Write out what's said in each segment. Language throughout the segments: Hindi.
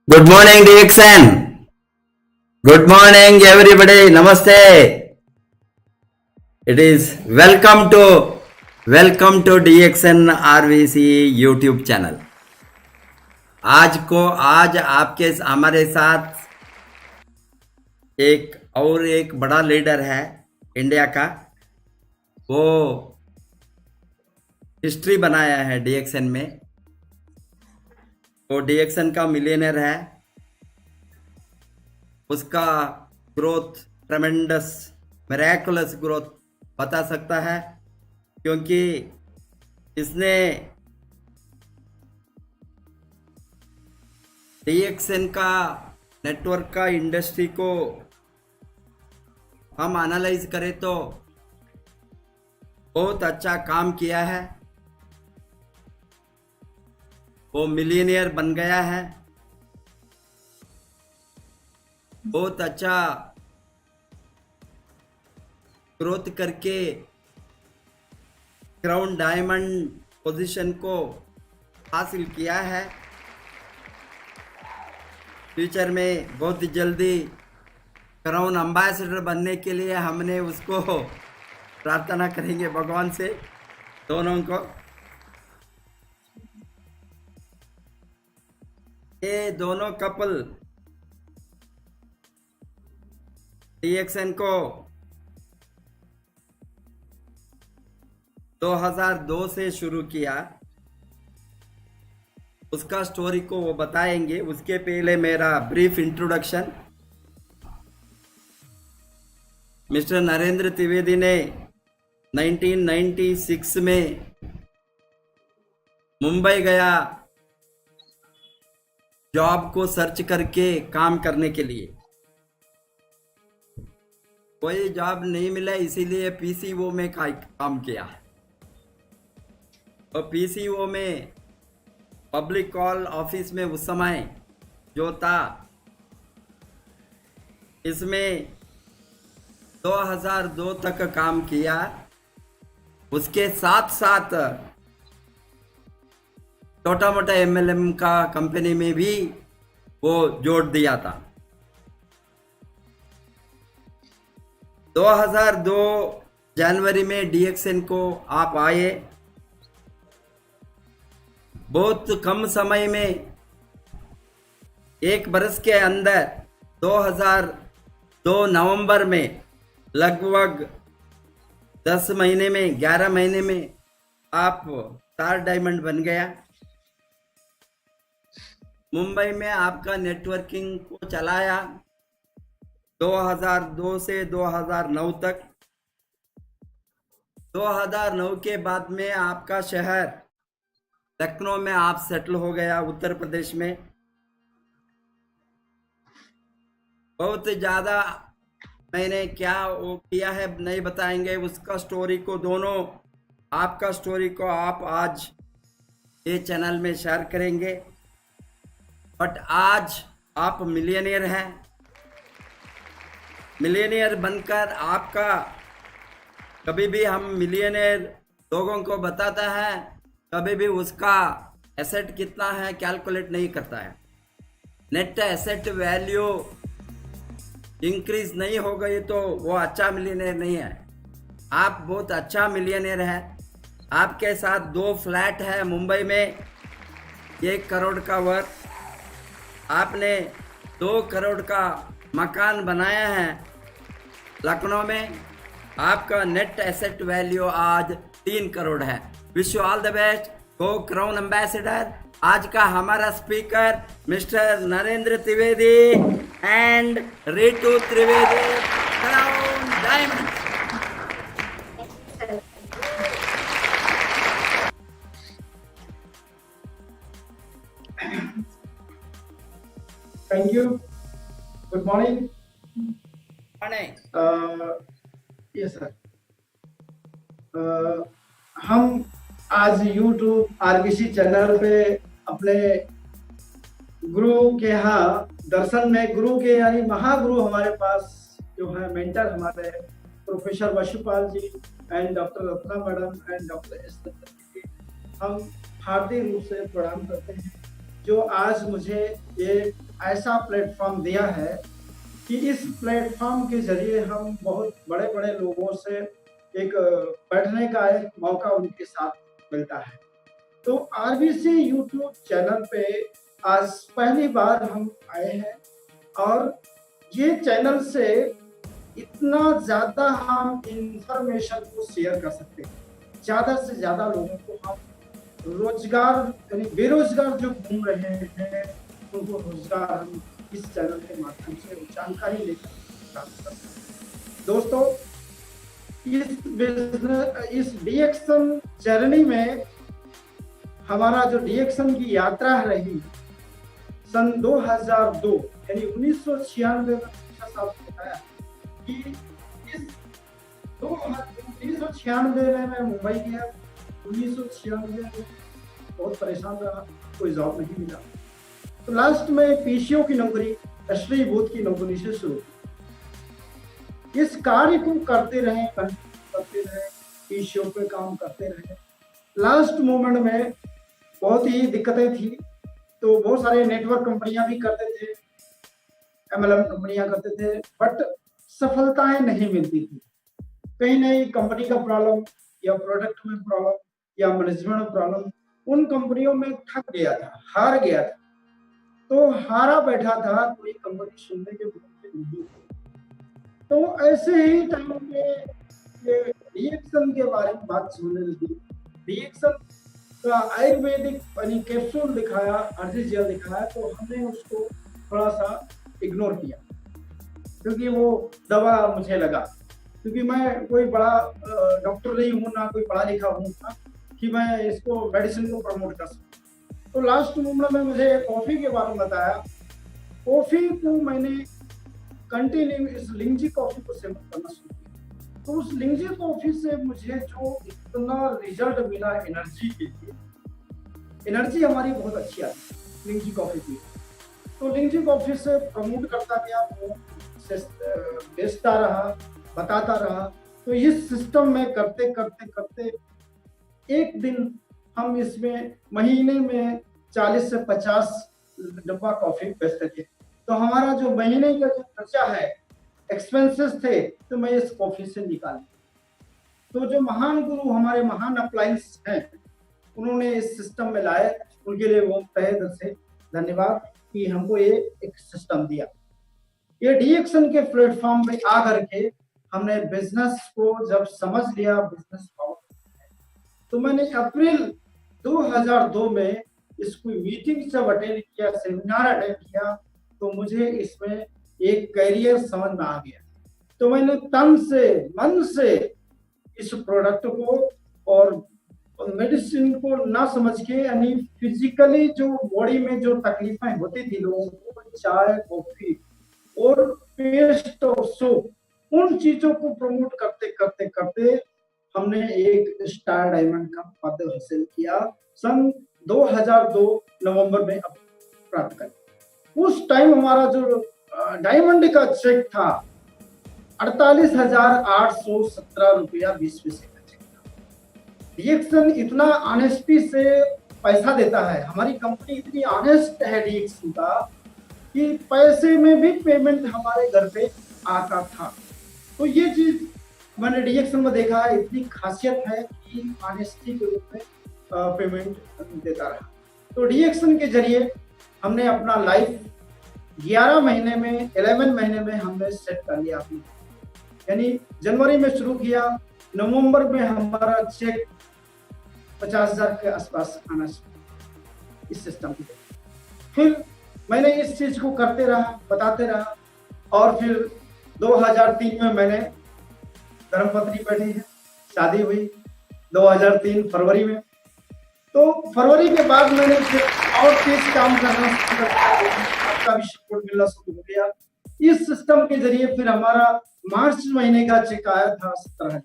Good morning, Dixon. Good morning, everybody. Namaste. It is welcome to DXN RVC YouTube channel. आज आपके हमारे साथ एक बड़ा लीडर है इंडिया का। वो हिस्ट्री बनाया है DXN में। वो DXN का मिलियनर है। उसका ग्रोथ ट्रेमेंडस मिरेकुलस ग्रोथ बता सकता है, क्योंकि इसने DXN का नेटवर्क का इंडस्ट्री को हम एनालाइज करें तो बहुत अच्छा काम किया है। वो मिलियनियर बन गया है। बहुत अच्छा ग्रोथ करके क्राउन डायमंड पोजीशन को हासिल किया है। फ्यूचर में बहुत जल्दी क्राउन एम्बेसडर बनने के लिए हमने उसको प्रार्थना करेंगे भगवान से, दोनों को। ये दोनों कपल DXN को 2002 से शुरू किया। उसका स्टोरी को वो बताएंगे। उसके पहले मेरा brief introduction. Mister Narendra Trivedi ने 1996 में मुंबई गया जॉब को सर्च करके काम करने के लिए। कोई जॉब नहीं मिला, इसीलिए PCO में काम किया। और PCO में पब्लिक कॉल ऑफिस में उस समय जो था, इसमें 2002 तक काम किया। उसके साथ साथ छोटा मोटा MLM का कंपनी में भी वो जोड़ दिया था। 2002 जनवरी में DXN को आप आए। बहुत कम समय में, एक बरस के अंदर 2002 नवंबर में लगभग 10 महीने में 11 महीने में आप स्टार डायमंड बन गया। मुंबई में आपका नेटवर्किंग को चलाया 2002 से 2009 तक। 2009 के बाद में आपका शहर लखनऊ में आप सेटल हो गया, उत्तर प्रदेश में। बहुत ज़्यादा मैंने क्या वो किया है नहीं बताएंगे। उसका स्टोरी को दोनों, आपका स्टोरी को आप आज ये चैनल में शेयर करेंगे। बट आज आप मिलियनियर हैं। मिलियनियर बनकर आपका, कभी भी हम मिलियनियर लोगों को बताता है, कभी भी उसका एसेट कितना है कैलकुलेट नहीं करता है। नेट एसेट वैल्यू इंक्रीज नहीं हो गई तो वो अच्छा मिलियनियर नहीं है। आप बहुत अच्छा मिलियनियर है। आपके साथ 2 फ्लैट है मुंबई में, 1 करोड़ का वर्थ। आपने 2 करोड़ का मकान बनाया है लखनऊ में। आपका नेट एसेट वैल्यू आज 3 करोड़ है। Wish you all the best. Go crown ambassador. आज का हमारा speaker mister Narendra Trivedi and Ritu Trivedi, crown diamond. Thank you. Good morning. morning. Yes, sir. हम आज YouTube RBC चैनल पे अपने गुरु के यहाँ दर्शन में, गुरु के यानी महागुरु हमारे पास जो है, मेंटर हमारे professor Vashupal ji and doctor Ratna madam and doctor S ji, हम हार्दिक रूप से प्रणाम करते हैं। जो आज मुझे ये ऐसा प्लेटफॉर्म दिया है कि इस प्लेटफॉर्म के जरिए हम बहुत बड़े बड़े लोगों से एक बैठने का एक मौका उनके साथ मिलता है। तो आरबीसी यूट्यूब चैनल पे आज पहली बार हम आए हैं और ये चैनल से इतना ज़्यादा हम इंफॉर्मेशन को शेयर कर सकते हैं, ज़्यादा से ज़्यादा लोगों को हम रोजगार यानी बेरोजगार जो घूम रहे हैं उनको रोजगार हम इस चैनल के माध्यम से जानकारी लेकर प्राप्त कर सकते हैं। दोस्तों, इस डीएक्शन जर्नी में हमारा जो डीएक्शन की यात्रा रही सन 2002 यानी 1996 में शिक्षा साहब ने बताया कि इस 1996 में मैं मुंबई गया। 1996 में बहुत परेशान रहा, कोई जॉब नहीं मिला, तो लास्ट में पीसीओ की नौकरी श्री बोध की नौकरी से शुरू की। इस कार्य को करते रहे पीसीओ पे काम करते रहे। लास्ट मोमेंट में बहुत ही दिक्कतें थी, तो बहुत सारे नेटवर्क कंपनियां भी करते थे, एमएलएम कंपनियां करते थे, बट सफलताएं नहीं मिलती थी। कहीं नहीं कंपनी का प्रॉब्लम या प्रोडक्ट में प्रॉब्लम या मैनेजमेंट में प्रॉब्लम, उन कंपनियों में थक गया था, हार गया था, तो हारा बैठा था, कोई कंपनी सुनने के नहीं। तो ऐसे ही टाइम पे ये डीएक्शन के बारे में बात सुनने लगी। डीएक्शन का आयुर्वेदिक यानी कैप्सूल दिखाया, आर्टिफिशियल दिखाया, तो हमने उसको थोड़ा सा इग्नोर किया क्योंकि वो दवा मुझे लगा, क्योंकि मैं कोई बड़ा डॉक्टर नहीं हूँ, ना कोई पढ़ा लिखा हूँ कि मैं इसको मेडिसिन को प्रमोट कर सकूँ। तो लास्ट मोमेंट में मुझे कॉफ़ी के बारे में बताया। कॉफ़ी को मैंने कंटिन्यू इस लिंजी कॉफ़ी को सेवन करना शुरू किया, तो उस लिंजी कॉफ़ी से मुझे जो इतना रिजल्ट मिला एनर्जी के लिए, एनर्जी हमारी बहुत अच्छी आई लिंजी कॉफ़ी की। तो लिंजी कॉफ़ी से प्रमोट करता गया, बेचता रहा, बताता रहा। तो इस सिस्टम में करते करते करते एक दिन हम इसमें महीने में 40 से 50 डब्बा कॉफ़ी बेचते थे। तो हमारा जो महीने का जो खर्चा है, एक्सपेंसेस थे, तो मैं इस कॉफ़ी से निकाल। तो जो महान गुरु हमारे महान अप्लायंस हैं, उन्होंने इस सिस्टम में लाए, उनके लिए वो तहे दिल से धन्यवाद कि हमको ये एक सिस्टम दिया। ये डीएक्शन के प्लेटफॉर्म पे आ करके हमने बिजनेस को जब समझ लिया, बिजनेस पावर, तो मैंने अप्रैल 2002 में इसको मीटिंग जब अटेंड किया, सेमिनार अटेंड किया, तो मुझे इसमें एक करियर समझ में आ गया। तो मैंने तन से मन से इस प्रोडक्ट को और मेडिसिन को ना समझ के, यानी फिजिकली जो बॉडी में जो तकलीफें होती थी लोगों को, चाय, कॉफी और पेस्ट और सोप, उन चीजों को प्रमोट करते करते करते हमने एक स्टार डायमंड का पद हासिल किया। सन 2002 नवंबर में प्राप्त कर। उस टाइम हमारा जो डायमंड का चेक था 48,817 रुपया 20 पैसे का चेक था। डीएक्शन इतना ऑनेस्टी से पैसा देता है, हमारी कंपनी इतनी ऑनेस्ट है डीएक्शन का कि पैसे में भी पेमेंट हमारे घर पे आता था। तो ये चीज मैंने डीएक्शन में देखा है, इतनी खासियत है कि ऑनेस्टी के रूप में पेमेंट देता रहा। तो डीएक्शन के जरिए हमने अपना लाइफ 11 महीने में, 11 महीने में हमने सेट कर लिया अपनी। यानी जनवरी में शुरू किया, नवंबर में हमारा चेक 50,000 के आसपास आना शुरू इस सिस्टम की। फिर मैंने इस चीज को करते रहा, बताते रहा, और फिर 2003 में मैंने धर्मपत्नी बैठी है, शादी हुई 2003 फरवरी में। तो फरवरी के बाद मैंने फिर और तेज काम करना शुरू कर दिया, आपका भी सपोर्ट मिलना शुरू हो गया। इस सिस्टम के जरिए फिर हमारा मार्च महीने का चेक आया था 17,000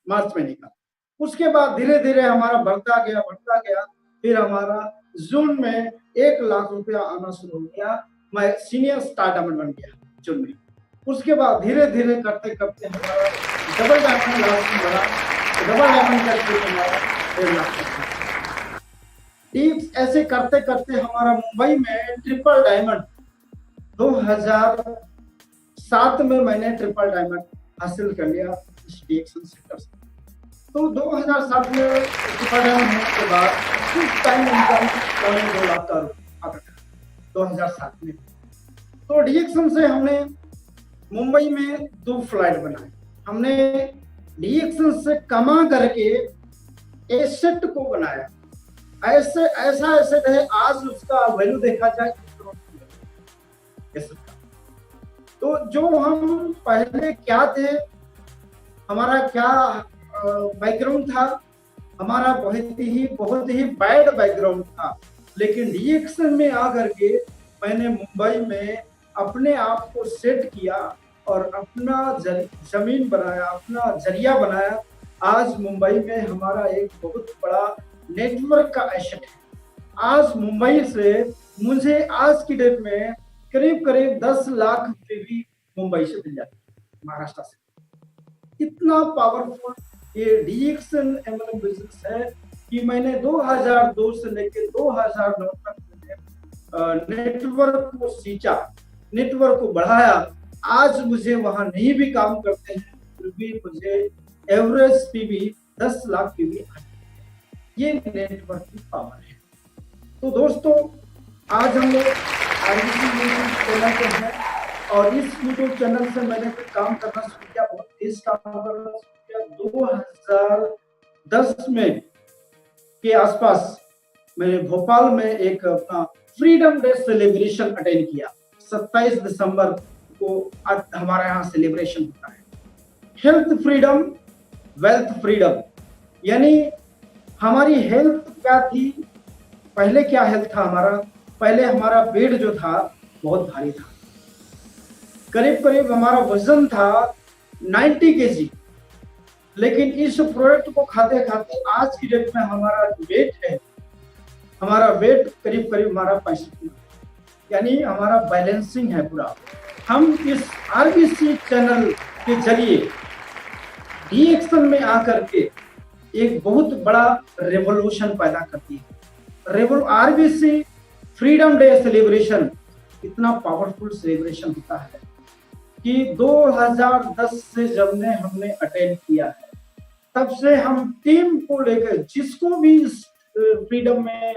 मार्च महीने का। उसके बाद धीरे धीरे हमारा बढ़ता गया। फिर हमारा जून में 1 लाख रुपया आना शुरू हो गया। मैं सीनियर स्टार डायमंड बन गया जून में। उसके बाद धीरे धीरे करते करते हमारा डबल डायमंड लास्ट में बढ़ा, डबल डायमंड करके हमारा 1 लाख। टिप्स ऐसे करते करते हमारा मुंबई में ट्रिपल डायमंड 2007 में मैंने ट्रिपल डायमंड हासिल कर लिया इस डीएक्शन सेक्टर से। तो 2007 में ट्रिपल डायमंड होने के बाद उस टाइम इनकम 2.5 लाख का आता था 2007 में। तो डीएक्शन से हमने मुंबई में 2 फ्लाइट बनाए। हमने डीएक्शन से कमा करके एसेट को बनाया। ऐसा एसेट है, आज उसका वैल्यू देखा जाए 1 करोड़ एसेट का। तो जो हम पहले क्या थे, हमारा क्या बैकग्राउंड था, हमारा बहुत ही बैड बैकग्राउंड था। लेकिन डीएक्शन में आकर के मैंने मुंबई में अपने आप को सेट किया और अपना जमीन बनाया, अपना जरिया बनाया। आज मुंबई में हमारा एक बहुत बड़ा नेटवर्क का एसेट है। आज मुंबई से मुझे आज की डेट में करीब 10 लाख रुपए भी मुंबई से मिल जाते हैं, महाराष्ट्र से। इतना पावरफुल ये डीएक्शन एमएलएम बिजनेस है कि मैंने 2002 से लेकर 2009 तक नेटवर्क को सींचा, नेटवर्क को बढ़ाया। आज मुझे वहां नहीं भी काम करते हैं, फिर भी मुझे एवरेज पीवी 10 लाख पीवी आती है। ये नेटवर्क की पावर है। तो दोस्तों, आज हम लोग आरबीसी यूट्यूब चैनल पे हैं और इस यूट्यूब चैनल से मैंने फिर काम करना शुरू किया, बहुत तेज काम करना शुरू किया। 2010 में के आसपास मैंने भोपाल में एक अपना फ्रीडम डे सेलिब्रेशन अटेंड किया। 27 दिसंबर को हमारे यहाँ सेलिब्रेशन होता है। हेल्थ फ्रीडम, वेल्थ फ्रीडम, यानी हमारी हेल्थ क्या थी, पहले क्या हेल्थ था हमारा, पहले हमारा वेट जो था बहुत भारी था, करीब हमारा वजन था 90 केजी। लेकिन इस प्रोडक्ट को खाते खाते आज की डेट में हमारा वेट है, हमारा वेट करीब हमारा 65 किलो, यानी हमारा बैलेंसिंग है पूरा। हम इस आरबीसी चैनल के जरिए डीएक्शन में आकर के एक बहुत बड़ा रेवोल्यूशन पैदा करती है। आरबीसी फ्रीडम डे सेलिब्रेशन इतना पावरफुल सेलिब्रेशन होता है कि 2010 से जब ने हमने अटेंड किया है, तब से हम टीम को लेकर जिसको भी इस फ्रीडम में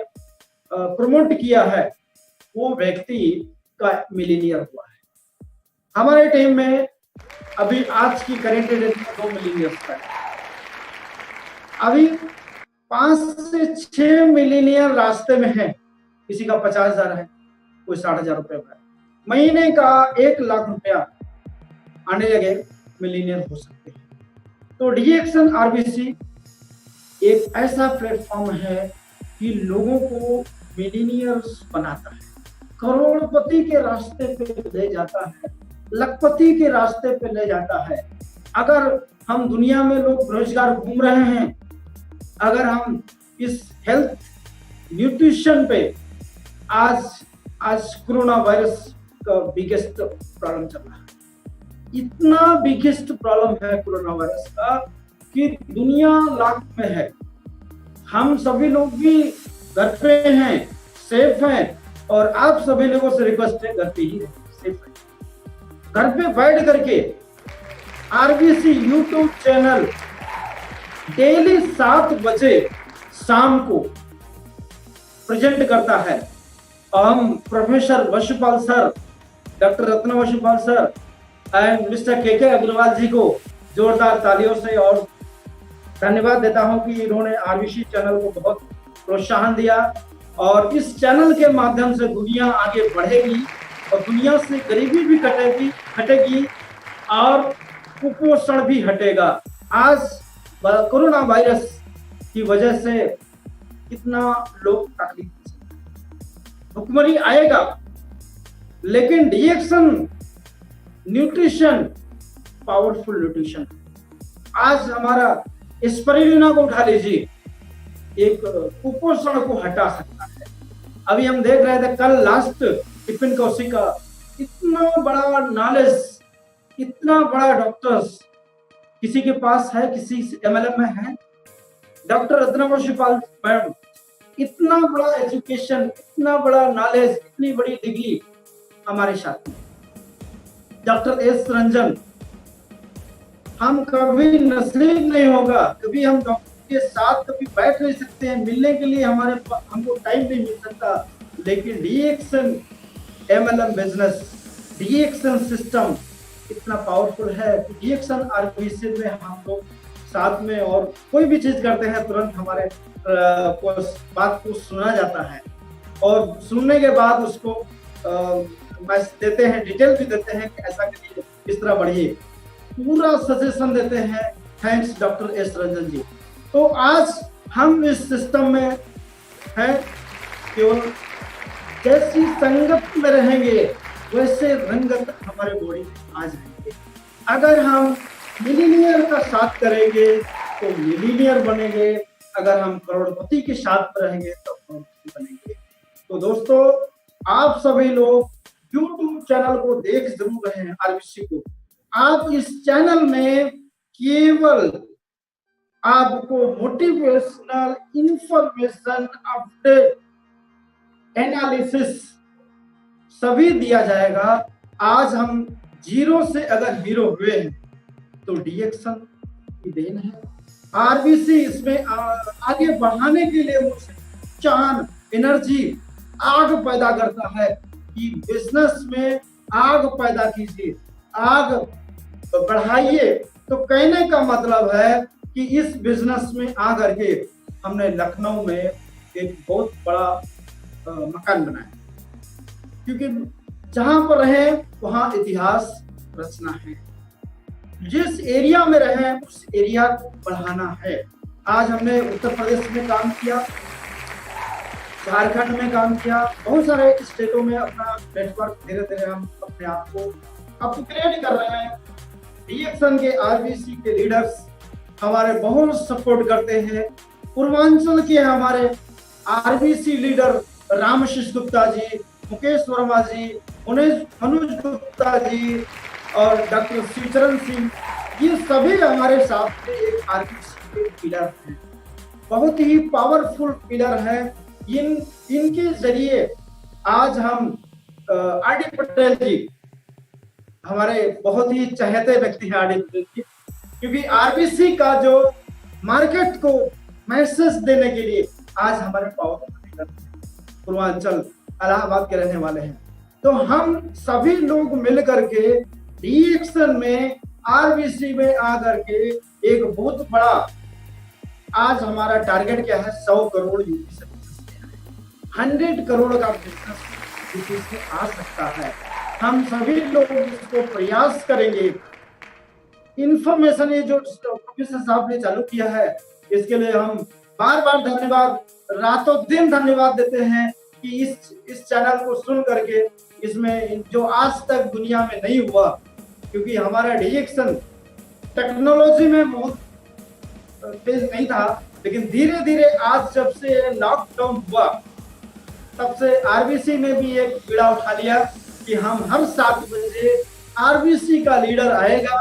प्रमोट किया है वो व्यक्ति का मिलीनियर हुआ है। हमारे टीम में अभी आज की करेंट डेट में 2 मिलीनियर है। अभी 5 से 6 मिलीनियर रास्ते में है। किसी का 50,000 है, कोई 60,000 रुपए का है। महीने का 1 लाख रुपया आने लगे मिलीनियर हो सकते हैं। तो डीएक्शन आरबीसी एक ऐसा प्लेटफॉर्म है कि लोगों को मिलीनियर्स बनाता है, करोड़पति के रास्ते पे ले जाता है, लखपति के रास्ते पे ले जाता है। अगर हम दुनिया में लोग बेरोजगार घूम रहे हैं, अगर हम इस हेल्थ न्यूट्रिशन पे आज कोरोना वायरस का बिगेस्ट प्रॉब्लम चल रहा है। इतना बिगेस्ट प्रॉब्लम है कोरोना वायरस का कि दुनिया लाख में है। हम सभी लोग भी घर पे हैं, सेफ हैं, और आप सभी लोगों से रिक्वेस्ट है घर पे ही सेफ है। घर पे बैठ करके आरबीसी यूट्यूब चैनल डेली 7 बजे शाम को प्रेजेंट करता है। और हम professor Vashupal sir, doctor Ratna Vashupal sir and mister K Agarwal जी को जोरदार तालियों से और धन्यवाद देता हूं कि इन्होंने आरबीसी चैनल को बहुत प्रोत्साहन दिया। और इस चैनल के माध्यम से दुनिया आगे बढ़ेगी और दुनिया से गरीबी भी हटेगी और कुपोषण भी हटेगा। आज कोरोना वायरस की वजह से कितना लोग तकलीफ, भुखमरी आएगा, लेकिन डीएक्शन न्यूट्रिशन पावरफुल न्यूट्रिशन। आज हमारा स्पिरुलिना को उठा लीजिए, एक कुपोषण को हटा सकता है। अभी हम देख रहे थे कल लास्ट टिफिन कौशिक का इतना बड़ा नॉलेज, इतना बड़ा डॉक्टर्स किसी के पास है, किसी एमएलएम में है। डॉक्टर रत्न वशुपाल मैडम इतना बड़ा एजुकेशन, इतना बड़ा नॉलेज, इतनी बड़ी डिग्री हमारे साथ में डॉक्टर एस रंजन। हम कभी नसीब नहीं होगा, कभी हम डॉक्टर के साथ कभी बैठ नहीं सकते हैं, मिलने के लिए हमको टाइम नहीं मिल सकता, लेकिन डीएक्शन एमएलएम बिजनेस, डीएक्शन सिस्टम इतना पावरफुल है कि डीएक्शन आरबीसी में हम लोग साथ में और कोई भी चीज करते हैं तुरंत हमारे बात को सुना जाता है और सुनने के बाद उसको मैसेज देते हैं, डिटेल भी देते हैं कि ऐसा करिए, इस तरह बढ़िए, पूरा सजेशन देते हैं। थैंक्स डॉक्टर एस रंजन जी। तो आज हम इस सिस्टम में हैं, केवल जैसी संगत में रहेंगे वैसे रंगत हमारे बॉडी में आ जाएंगे। अगर हम मिलीनियर का साथ करेंगे तो मिलीनियर बनेंगे, अगर हम करोड़पति के साथ रहेंगे तो करोड़पति बनेंगे। तो दोस्तों, आप सभी लोग YouTube चैनल को देख जरूर रहे हैं आरबीसी को। आप इस चैनल में केवल आपको मोटिवेशनल इंफॉर्मेशन, अपडेट, एनालिसिस सभी दिया जाएगा। आज हम जीरो से अगर हीरो हुए हैं तो डीएक्शन की देन है। आरबीसी इसमें आगे बढ़ाने के लिए मुझे चान, एनर्जी, आग पैदा करता है कि बिजनेस में आग पैदा कीजिए, आग बढ़ाइए। तो कहने का मतलब है कि इस बिजनेस में आ करके हमने लखनऊ में एक बहुत बड़ा मकान बनाया, क्योंकि जहां पर रहे वहां इतिहास रचना है, जिस एरिया में रहे उस एरिया को बढ़ाना है। आज हमने उत्तर प्रदेश में काम किया, झारखंड में काम किया, बहुत सारे स्टेटों में अपना नेटवर्क धीरे धीरे हम अपने आप को अपग्रेड कर रहे हैं। डीएक्शन के आरबीसी के लीडर्स हमारे बहुत सपोर्ट करते हैं। पूर्वांचल के हमारे आरबीसी लीडर रामशिष गुप्ता जी, मुकेश वर्मा जी, अनुज गुप्ता जी और डॉक्टर शिवचरण सिंह, ये सभी हमारे साथ में एक आरबीसी के पिलर हैं, बहुत ही पावरफुल पिलर हैं। इनके जरिए आज हम आरडी पटेल जी, हमारे बहुत ही चहेते व्यक्ति हैं आरडी पटेल जी, क्योंकि आरबीसी का जो मार्केट को मैसेज देने के लिए आज हमारे पावर पूर्वांचल इलाहाबाद के रहने वाले हैं। तो हम सभी लोग मिलकर के डीएक्शन में, आरबीसी में आकर के एक बहुत बड़ा, आज हमारा टारगेट क्या है, 100 करोड़ यूपी से 100 करोड़ का बिजनेस यूपी से आ सकता है। हम सभी लोग इसको प्रयास करेंगे। इंफॉर्मेशन ये जो प्रोफेसर साहब ने चालू किया है, इसके लिए हम बार बार धन्यवाद, रातों दिन धन्यवाद देते हैं कि इस चैनल को सुन करके इसमें जो आज तक दुनिया में नहीं हुआ, क्योंकि हमारा डीएक्शन टेक्नोलॉजी में बहुत तेज नहीं था, लेकिन धीरे धीरे आज जब से लॉकडाउन हुआ तब से आरबीसी ने भी एक बीड़ा उठा लिया कि हम हर 7 बजे आरबीसी का लीडर आएगा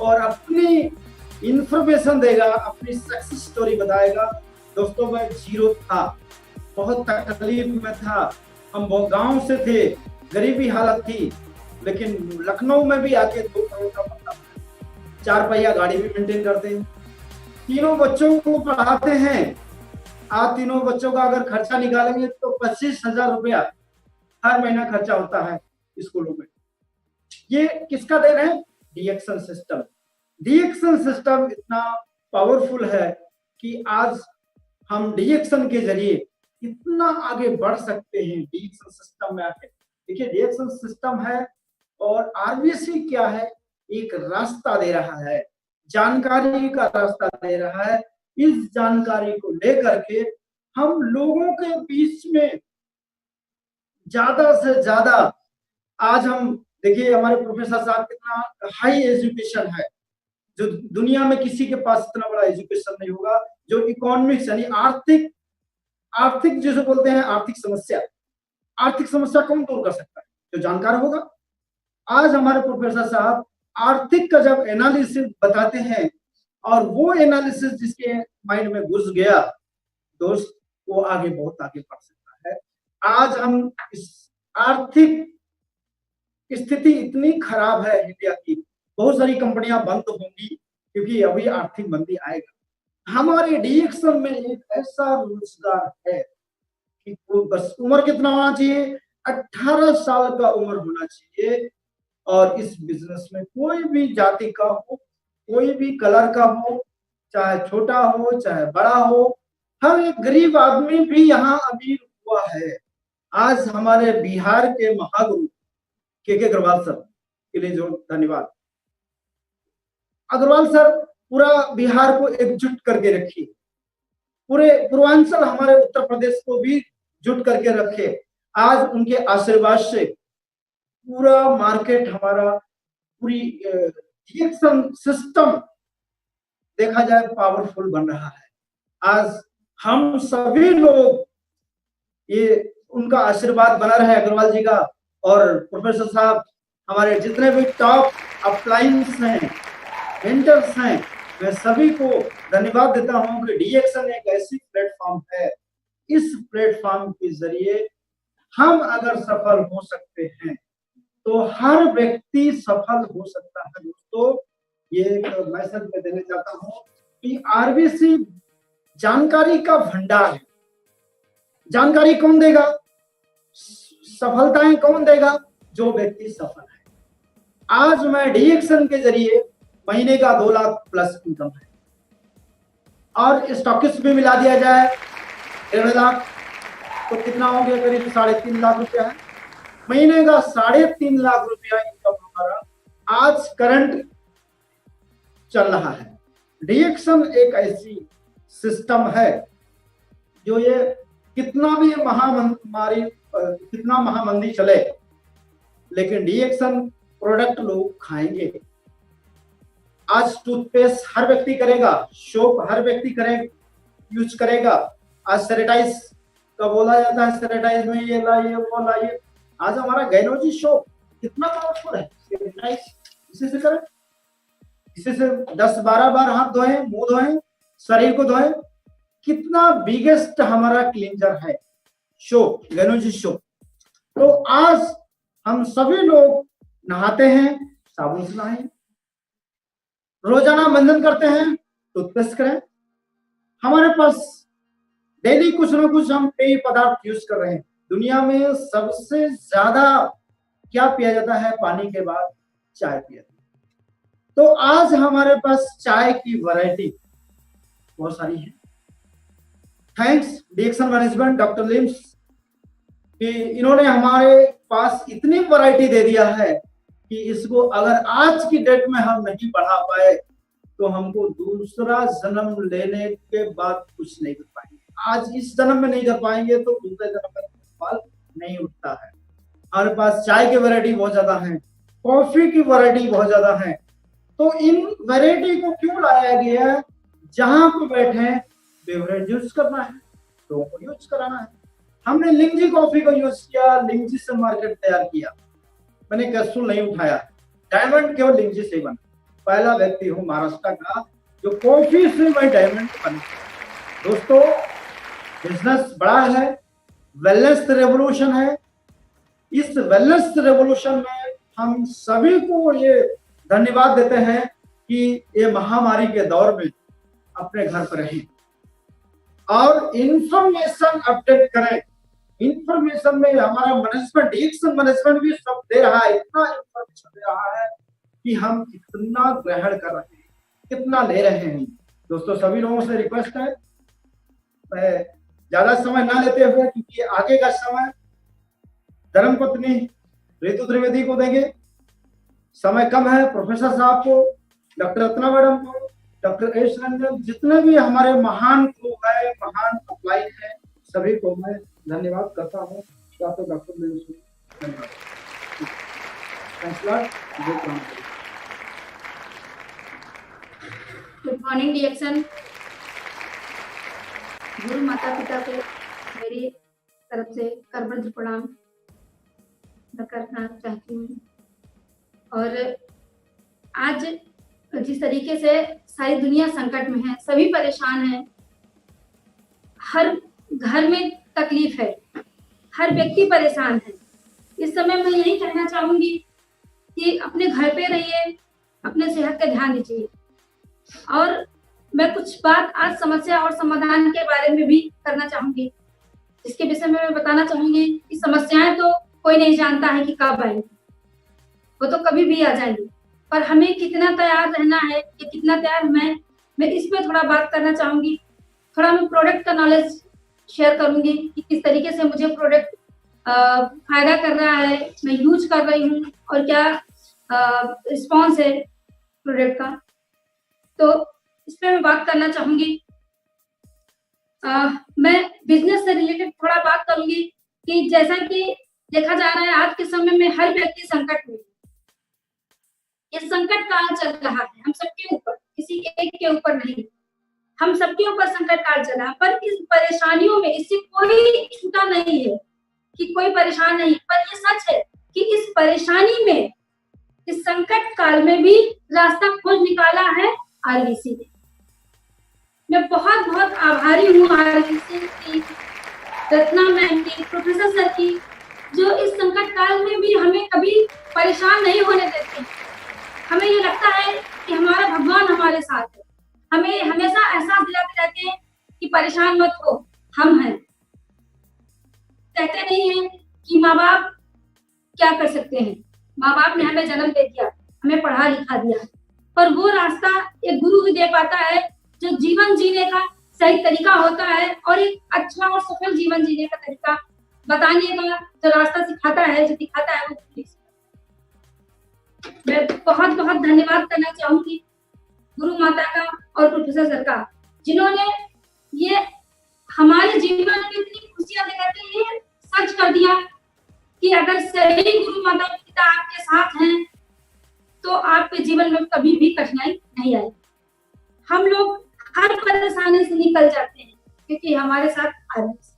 और अपनी इंफॉर्मेशन देगा, अपनी सक्सेस स्टोरी बताएगा। दोस्तों, मैं जीरो था, बहुत तकलीफ में था, हम बहुत गांव से थे, गरीबी हालत थी, लेकिन लखनऊ में भी आके 2 करोड़ का मतलब, 4 पहिया गाड़ी भी मेंटेन करते हैं, 3 बच्चों को पढ़ाते हैं। आज 3 बच्चों का अगर खर्चा निकालेंगे तो 25,000 रुपया हर महीना खर्चा होता है स्कूलों में। ये किसका देन है? डीएक्शन सिस्टम। डीएक्शन सिस्टम इतना पावरफुल है कि आज हम डीएक्शन के जरिए इतना आगे बढ़ सकते हैं। डीएक्शन सिस्टम में आके देखिए, डीएक्शन सिस्टम है और आरबीसी क्या है, एक रास्ता दे रहा है, जानकारी का रास्ता दे रहा है। इस जानकारी को लेकर के हम लोगों के बीच में ज्यादा से ज्यादा, आज हम देखिए हमारे प्रोफेसर साहब कितना हाई एजुकेशन है, जो दुनिया में किसी के पास इतना बड़ा एजुकेशन नहीं होगा, जो इकोनॉमिक्स यानी आर्थिक जिसे बोलते हैं आर्थिक समस्या कौन दूर कर सकता है? जो जानकार होगा। आज हमारे प्रोफेसर साहब आर्थिक का जब एनालिसिस बताते हैं और वो एनालिसिस जिसके माइंड में घुस गया दोस्त, वो आगे बहुत आगे बढ़ सकता है। आज हम इस आर्थिक स्थिति इतनी खराब है इंडिया की, बहुत सारी कंपनियां बंद होंगी क्योंकि अभी आर्थिक मंदी आएगा। हमारे डीएक्शन में एक ऐसा रोजगार है कि वो बस उम्र कितना होना चाहिए, 18 साल का उम्र होना चाहिए, और इस बिजनेस में कोई भी जाति का हो, कोई भी कलर का हो, चाहे छोटा हो चाहे बड़ा हो, हर एक गरीब आदमी भी यहाँ अमीर हुआ है। आज हमारे बिहार के महागुरु के अग्रवाल सर के लिए जो धन्यवाद। अग्रवाल सर पूरा बिहार को एकजुट करके रखिए, पूरे पूर्वांचल हमारे उत्तर प्रदेश को भी जुट करके रखे। आज उनके आशीर्वाद से पूरा मार्केट हमारा, पूरी इलेक्शन सिस्टम देखा जाए पावरफुल बन रहा है। आज हम सभी लोग, ये उनका आशीर्वाद बना रहे अग्रवाल जी का, और प्रोफेसर साहब, हमारे जितने भी टॉप अपलाइंस हैं, मेंटर्स हैं, मैं सभी को धन्यवाद देता हूं कि डीएक्शन एक ऐसी प्लेटफॉर्म है, इस प्लेटफॉर्म के जरिए हम अगर सफल हो सकते हैं तो हर व्यक्ति सफल हो सकता है। दोस्तों, ये एक मैसेज मैं देना चाहता हूं कि आरबीसी जानकारी का भंडार है। जानकारी कौन देगा, सफलताएं कौन देगा, जो व्यक्ति सफल है। आज मैं डीएक्शन के जरिए महीने का 2 लाख प्लस इनकम है, और स्टॉकिस्ट भी मिला दिया जाए 1.5 लाख, तो कितना हो गया, करीब 3.5 लाख रुपया है। महीने का 3.5 लाख रुपया इनकम हमारा आज करंट चल रहा है। डीएक्शन एक ऐसी सिस्टम है जो, ये कितना भी महामारी, कितना महामंदी चले, लेकिन डीएक्शन प्रोडक्ट लोग खाएंगे। आज टूथपेस्ट हर व्यक्ति करेगा, सोप हर व्यक्ति यूज करेगा। आज सैनिटाइज का बोला जाता है, सैनिटाइज में ये लाइए वो लाइए। आज हमारा गायनोलॉजी सोप कितना पावरफुल है, सैनिटाइज इसी से करें, इसी से 10-12 बार हाथ धोएं, मुंह धोएं, शरीर को धोएं। कितना बिगेस्ट हमारा क्लींजर है सोप, गायनोलॉजी सोप। तो आज हम सभी लोग नहाते हैं, साबुन से नहाएं, रोजाना मंजन करते हैं, टूथपेस्ट करें। हमारे पास डेली कुछ ना कुछ हम पेय पदार्थ यूज कर रहे हैं। दुनिया में सबसे ज्यादा क्या पिया जाता है, पानी के बाद चाय पिया जाता है। तो आज हमारे पास चाय की वैरायटी बहुत सारी है। थैंक्स डीएक्शन मैनेजमेंट, डॉक्टर लिम्स, कि इन्होंने हमारे पास इतनी वैरायटी दे दिया है कि इसको अगर आज की डेट में हम नहीं बढ़ा पाए तो हमको दूसरा जन्म लेने के बाद कुछ नहीं कर पाएंगे। आज इस जन्म में नहीं कर पाएंगे तो दूसरे जन्म में सवाल नहीं उठता है। हमारे पास चाय की वैरायटी बहुत ज्यादा है, कॉफी की वैरायटी बहुत ज्यादा है। तो इन वैरायटी को क्यों लाया गया है, जहां पे बैठे बेवरेज यूज करना है, लोगों को यूज कराना है। हमने लिंगजी कॉफी को यूज किया, लिंगजी से मार्केट तैयार किया। मैंने कैप्सूल नहीं उठाया, डायमंड केवल लिंगजी से बना। पहला व्यक्ति हूँ महाराष्ट्र का जो कॉफी से मैं डायमंड बना। दोस्तों, बिजनेस बड़ा है, वेलनेस रेवोल्यूशन है। इस वेलनेस रेवोल्यूशन में हम सभी को ये धन्यवाद देते हैं कि ये महामारी के दौर में अपने घर पर रहें और इंफॉर्मेशन अपडेट करें। इंफॉर्मेशन में हमारा मैनेजमेंट, डीएक्शन मैनेजमेंट भी सब दे रहा है, इतना इंफॉर्मेशन दे रहा है कि हम कितना ग्रहण कर रहे हैं, कितना ले रहे हैं। दोस्तों, सभी लोगों से रिक्वेस्ट है, मैं ज्यादा समय ना लेते हुए, क्योंकि आगे का समय धर्मपत्नी ऋतु त्रिवेदी को देंगे, समय कम है। प्रोफेसर साहब को, डॉक्टर रत्ना मैडम को, डॉक्टर एस रंजन, जितने भी हमारे महान लोग हैं, महान अपलाइन है, सभी को मैं धन्यवाद करता हूँ। डॉक्टर धन्यवाद। गुड मॉर्निंग डीएक्शन। गुरु माता पिता को मेरी तरफ से करबद्ध प्रणाम करना चाहती हूँ। और आज जिस तरीके से सारी दुनिया संकट में है, सभी परेशान हैं, हर घर में तकलीफ है, हर व्यक्ति परेशान है। इस समय मैं यही कहना चाहूंगी कि अपने घर पे रहिए, अपने सेहत का ध्यान दीजिए। और मैं कुछ बात आज समस्या और समाधान के बारे में भी करना चाहूंगी, जिसके विषय में मैं बताना चाहूंगी कि समस्याएं तो कोई नहीं जानता है कि कब आएंगी, वो तो कभी भी आ जाएंगी, पर हमें कितना तैयार रहना है कि कितना तैयार मैं इस पे थोड़ा बात करना चाहूंगी। थोड़ा मैं प्रोडक्ट का नॉलेज शेयर करूंगी कि किस तरीके से मुझे प्रोडक्ट फायदा कर रहा है, मैं यूज कर रही हूँ और क्या रिस्पॉन्स है प्रोडक्ट का। तो इस पे मैं बात करना चाहूंगी। मैं बिजनेस से रिलेटेड थोड़ा बात करूंगी कि जैसा कि देखा जा रहा है आज के समय में हर व्यक्ति संकट में, ये संकट काल चल रहा है हम सबके ऊपर, किसी एक के ऊपर नहीं, हम सबके ऊपर संकट काल चल रहा है। पर इस परेशानियों में इससे कोई छूटा नहीं है कि कोई परेशान नहीं, पर ये सच है कि इस परेशानी में, इस संकट काल में भी रास्ता खोज निकाला है आरबीसी ने। मैं बहुत बहुत आभारी हूँ आरबीसी की, रत्ना मैम की, प्रोफेसर सर की, जो इस संकट काल में भी हमें कभी परेशान नहीं होने देते। हमें ये लगता है कि हमारा भगवान हमारे साथ है, हमें हमेशा एहसास दिलाते रहते हैं कि परेशान मत हो, हम हैं। कहते नहीं है कि माँ बाप क्या कर सकते हैं, माँ बाप ने हमें जन्म दे दिया, हमें पढ़ा लिखा दिया, पर वो रास्ता एक गुरु ही दे पाता है जो जीवन जीने का सही तरीका होता है और एक अच्छा और सफल जीवन जीने का तरीका बताने का जो रास्ता सिखाता है, जो दिखाता है, वो मैं बहुत बहुत धन्यवाद करना चाहूंगी गुरु माता का और प्रोफेसर सर का, जिन्होंने ये हमारे जीवन में इतनी खुशियां देकर के ये सच कर दिया कि अगर सही गुरु माता पिता आपके साथ हैं तो आपके जीवन में कभी भी कठिनाई नहीं आएगी। हम लोग हर परेशानी से निकल जाते हैं क्योंकि हमारे साथ आरबीसी,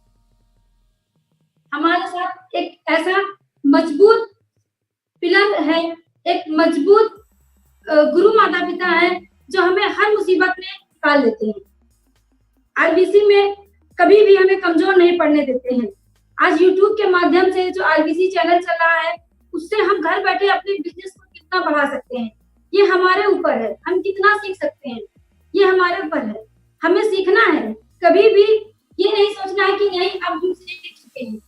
हमारे साथ एक ऐसा मजबूत पिलर है, एक मजबूत गुरु माता पिता है जो हमें हर मुसीबत में निकाल लेते हैं। आरबीसी में कभी भी हमें कमजोर नहीं पड़ने देते हैं। आज यूट्यूब के माध्यम से जो आरबीसी चैनल चल रहा है, उससे हम घर बैठे अपने बिजनेस को कितना बढ़ा सकते हैं, ये हमारे ऊपर है। हम कितना सीख सकते हैं, ये हमारे ऊपर है। हमें सीखना है, कभी भी ये नहीं सोचना है कि नहीं अब हम सीख चुके हैं,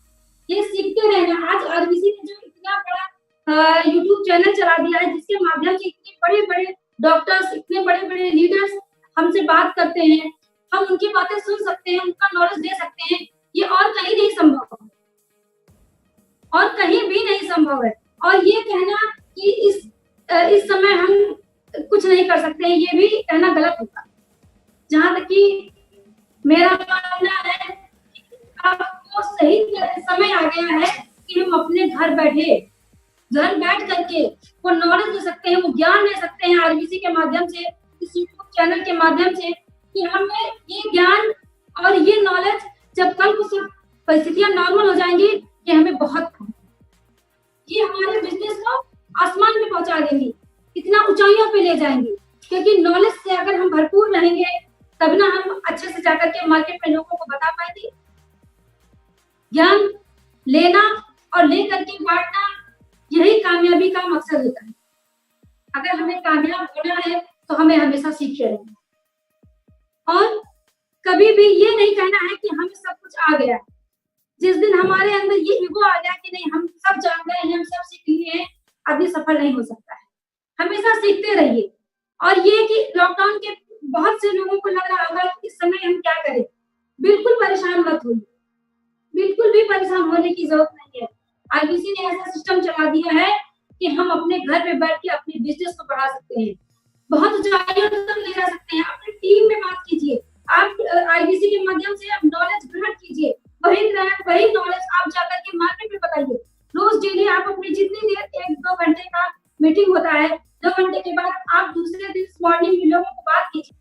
ये सीखते रहना। आज आरबीसी ने जो इतना बड़ा यूट्यूब चैनल चला दिया है, जिसके माध्यम से इतने बड़े बड़े डॉक्टर्स, इतने बड़े बड़े लीडर्स हमसे बात करते हैं, हम उनकी बातें सुन सकते हैं, उनका नॉलेज दे सकते हैं, ये और कहीं नहीं संभव है, और कहीं भी नहीं संभव है। और ये कहना कि इस समय हम कुछ नहीं कर सकते हैं, ये भी कहना गलत होगा। जहां तक कि मेरा मानना है कि आपको सही समय आ गया है कि हम अपने घर बैठ करके वो नॉलेज ले सकते हैं, वो ज्ञान ले सकते हैं आरबीसी के माध्यम से, इस यूट्यूब चैनल के माध्यम से, कि हमें ये ज्ञान और ये नॉलेज जब कल को सब परिस्थितियां नॉर्मल हो जाएंगी, ये हमें बहुत, ये हमारे बिजनेस को आसमान में पहुंचा देंगी, इतना ऊंचाइयों पे ले जाएंगी। क्योंकि नॉलेज से अगर हम भरपूर रहेंगे तब ना हम अच्छे से जाकर के मार्केट में लोगों को बता पाएंगे। ज्ञान लेना और लेकर के बांटना, यही कामयाबी का मकसद होता है। अगर हमें कामयाब होना है तो हमें हमेशा सीखते रहना, और कभी भी ये नहीं कहना है कि हमें सब कुछ आ गया है। जिस दिन हमारे अंदर ये ईगो आ गया कि नहीं हम सब जान गए हैं, हम सब सीख लिए हैं, आदमी सफल नहीं हो सकता है। हमेशा सीखते रहिए। और ये कि लॉकडाउन के बहुत से लोगों को लग रहा होगा कि इस समय हम क्या करें, बिल्कुल परेशान मत होइए, बिल्कुल भी परेशान होने की जरूरत नहीं है। आरबीसी ने ऐसा सिस्टम चला दिया है कि हम अपने घर पे बैठ के अपने बिजनेस को बढ़ा सकते हैं, बहुत ऊंचाइयों तक ले जा सकते हैं। अपनी टीम में बात कीजिए, आप आईबीसी के माध्यम से आप नॉलेज ग्रहण कीजिए, वही नॉलेज आप जाकर के मार्केट में बताइए। रोज डेली आप अपनी जितनी देर 1-2 घंटे का मीटिंग होता है, 2 घंटे के बाद आप दूसरे दिन मॉर्निंग में लोगों को बात कीजिए।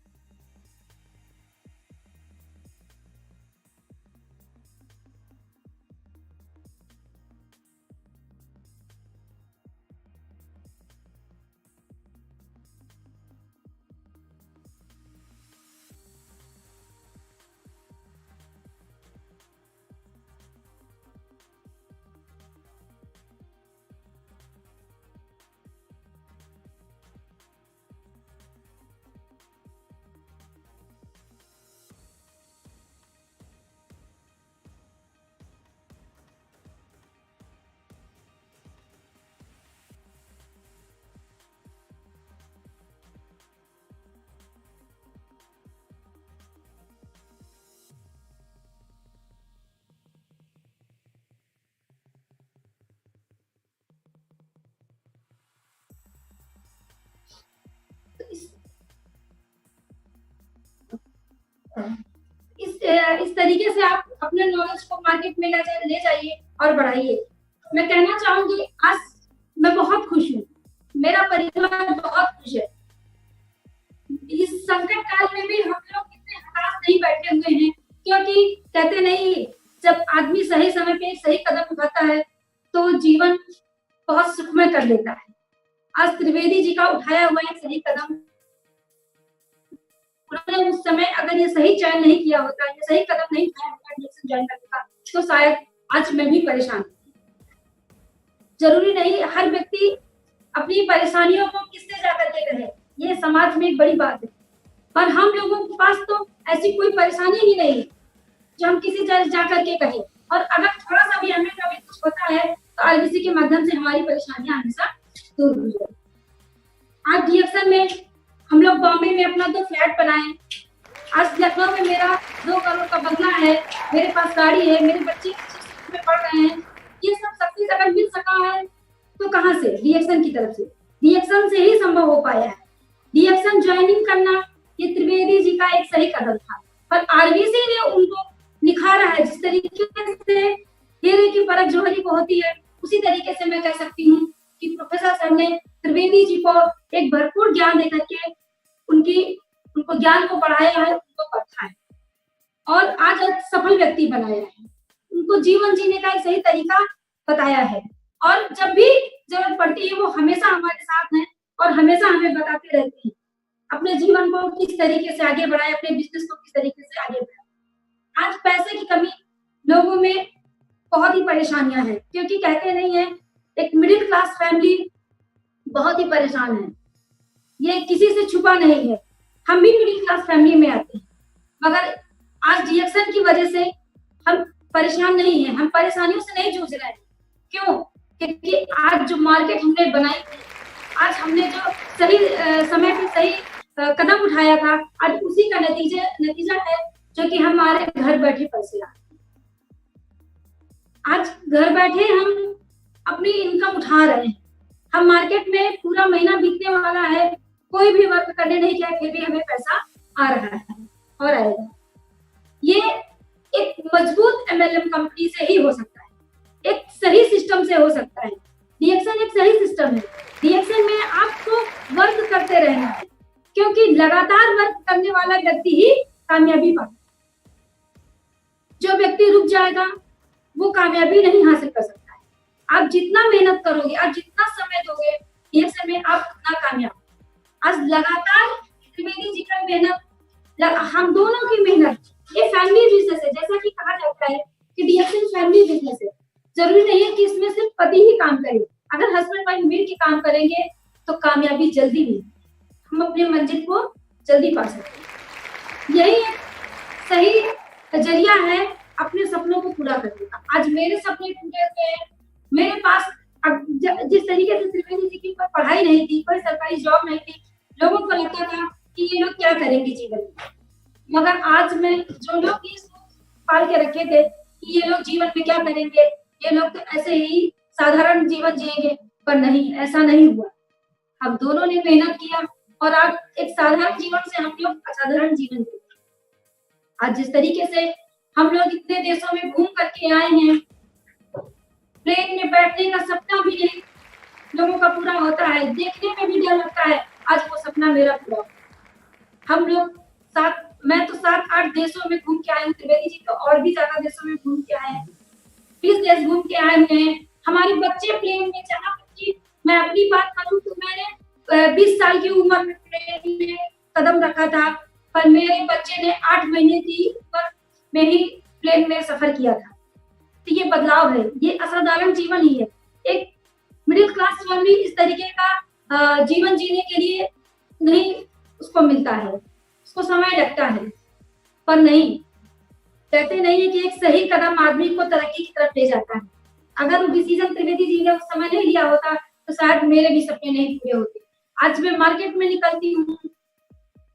इस तरीके से आप अपने नॉलेज को मार्केट में ले जाइए और बढ़ाइए। मैं कहना चाहूंगी आज मैं बहुत खुश हूँ, मेरा परिवार बहुत खुश है। इस संकट काल में भी हम लोग इतने हताश नहीं बैठे हुए हैं, क्योंकि कहते नहीं, जब आदमी सही समय पे सही कदम उठाता है तो जीवन बहुत सुखमय कर लेता है। आज त्रिवेदी जी का उठाया हुआ एक सही कदम, उन्होंने उस समय अगर ये सही चयन नहीं किया होता, ये सही कदम नहीं उठाया होता डीएक्सन ज्वाइन करने का, तो शायद आज मैं भी परेशान। जरूरी नहीं हर व्यक्ति अपनी परेशानियों को किससे जाकर के कहे, ये समाज में एक बड़ी बात है, पर हम लोगों के पास तो ऐसी कोई परेशानी ही नहीं है जो हम किसी जा करके कहें। और अगर थोड़ा सा भी हमें कभी कुछ होता है तो आरबीसी के माध्यम से हमारी परेशानियां हमेशा दूर हो जाए। आज डीएक्सन में हम लोग बॉम्बे में अपना 2 फ्लैट बनाए, आज लखनऊ में मेरा 2 करोड़ का बंगला है, मेरे पास गाड़ी है, मेरे बच्चे में पढ़ रहे हैं। ये सब सक्सेस अगर मिल सका है तो कहाँ से? डीएक्सन की तरफ से, डीएक्सन से ही संभव हो पाया है। डीएक्सन ज्वाइनिंग करना ये त्रिवेदी जी का एक सही कदम था, पर आरबीसी ने उनको निखारा है। जिस तरीके से हीरे की परख जौहरी को होती है, उसी तरीके से मैं कह सकती हूँ कि प्रोफेसर सर ने त्रिवेदी जी को एक भरपूर ज्ञान देकर के उनको ज्ञान को बढ़ाया है, उनको परखा है और आज एक सफल व्यक्ति बनाया है। उनको जीवन जीने का एक सही तरीका बताया है और जब भी जरूरत पड़ती है वो हमेशा हमारे साथ हैं और हमेशा हमें बताते रहते हैं अपने जीवन को किस तरीके से आगे बढ़ाए, अपने बिजनेस को किस तरीके से आगे बढ़ाए। आज पैसे की कमी लोगों में बहुत ही परेशानियां हैं, क्योंकि कहते नहीं है एक मिडिल क्लास फैमिली बहुत ही परेशान है, ये किसी से छुपा नहीं है। हम भी मिडिल क्लास फैमिली में आते हैं, मगर आज डीएक्सन की वजह से हम परेशान नहीं हैं, हम परेशानियों से नहीं जूझ रहे हैं। क्यों? क्योंकि आज जो मार्केट हमने बनाई थी, आज हमने जो सही समय पे सही कदम उठाया था, आज उसी का नतीजा है जो कि हमारे घर बैठे पैसे आ। आज घर बैठे हम अपनी इनकम उठा रहे हैं। हम मार्केट में पूरा महीना बीतने वाला है, कोई भी वर्क करने नहीं किया, फिर भी हमें पैसा आ रहा है और आएगा। ये एक मजबूत एमएलएम कंपनी से ही हो सकता है, एक सही सिस्टम से हो सकता है। डीएक्सन एक सही सिस्टम है। डीएक्सन में आपको वर्क करते रहना है, क्योंकि लगातार वर्क करने वाला व्यक्ति ही कामयाबी पाता है। जो व्यक्ति रुक जाएगा वो कामयाबी नहीं हासिल कर सकता है। आप जितना मेहनत करोगे, आप जितना समय दोगे, डीएक्सन में आप उतना कामयाब। आज लगातार त्रिवेदी जी का मेहनत, हम दोनों की मेहनत, ये फैमिली बिजनेस है। जैसा कि कहा जाता है कि डीएक्सन फैमिली बिजनेस है। जरूरी नहीं है कि इसमें सिर्फ पति ही काम करे। अगर हस्बैंड वाइफ मिल के काम करेंगे तो कामयाबी जल्दी मिलेगी, हम अपने मंजिल को जल्दी पा सकते हैं। यही एक सही जरिया है अपने सपनों को पूरा करने का। आज मेरे सपने पूरे हुए हैं। मेरे पास जिस तरीके से त्रिवेदी जी की कोई पढ़ाई नहीं थी, कोई सरकारी जॉब नहीं थी, लोगों को लगता था कि ये लोग क्या करेंगे जीवन में, मगर आज मैं जो लोग ये पाल के रखे थे कि ये लोग जीवन में क्या करेंगे, ये लोग तो ऐसे ही साधारण जीवन जिएंगे, पर नहीं, ऐसा नहीं हुआ। हम दोनों ने मेहनत किया और आज एक साधारण जीवन से हम लोग असाधारण जीवन जी। आज जिस तरीके से हम लोग इतने देशों में घूम करके आए हैं, प्लेन में बैठने का सपना भी नहीं लोगों का पूरा होता है, देखने में भी डर लगता है। आज वो सपना मेरा पूरा। हम लोग मैं तो 7-8 देशों में घूम के आए हूँ, त्रिवेदी जी तो और भी ज्यादा देशों में घूम के आए हैं, 20 देश घूम के आए हुए हैं। हमारे बच्चे प्लेन में, जहाँ की मैं अपनी बात करूँ तो मैंने 20 साल की उम्र में प्लेन में कदम रखा था, पर मेरे बच्चे ने 8 महीने की उम्र में ही प्लेन में सफर किया था। तो ये बदलाव है, ये असाधारण जीवन ही है। एक मिडिल क्लास फैमिली इस तरीके का जीवन जीने के लिए नहीं उसको मिलता है, उसको समय लगता है, पर नहीं, कहते नहीं है कि एक सही कदम आदमी को तरक्की की तरफ ले जाता है। अगर वो डिसीजन त्रिवेदी जी ने उस समय नहीं लिया होता तो शायद मेरे भी सपने नहीं पूरे होते। आज मैं मार्केट में निकलती हूँ,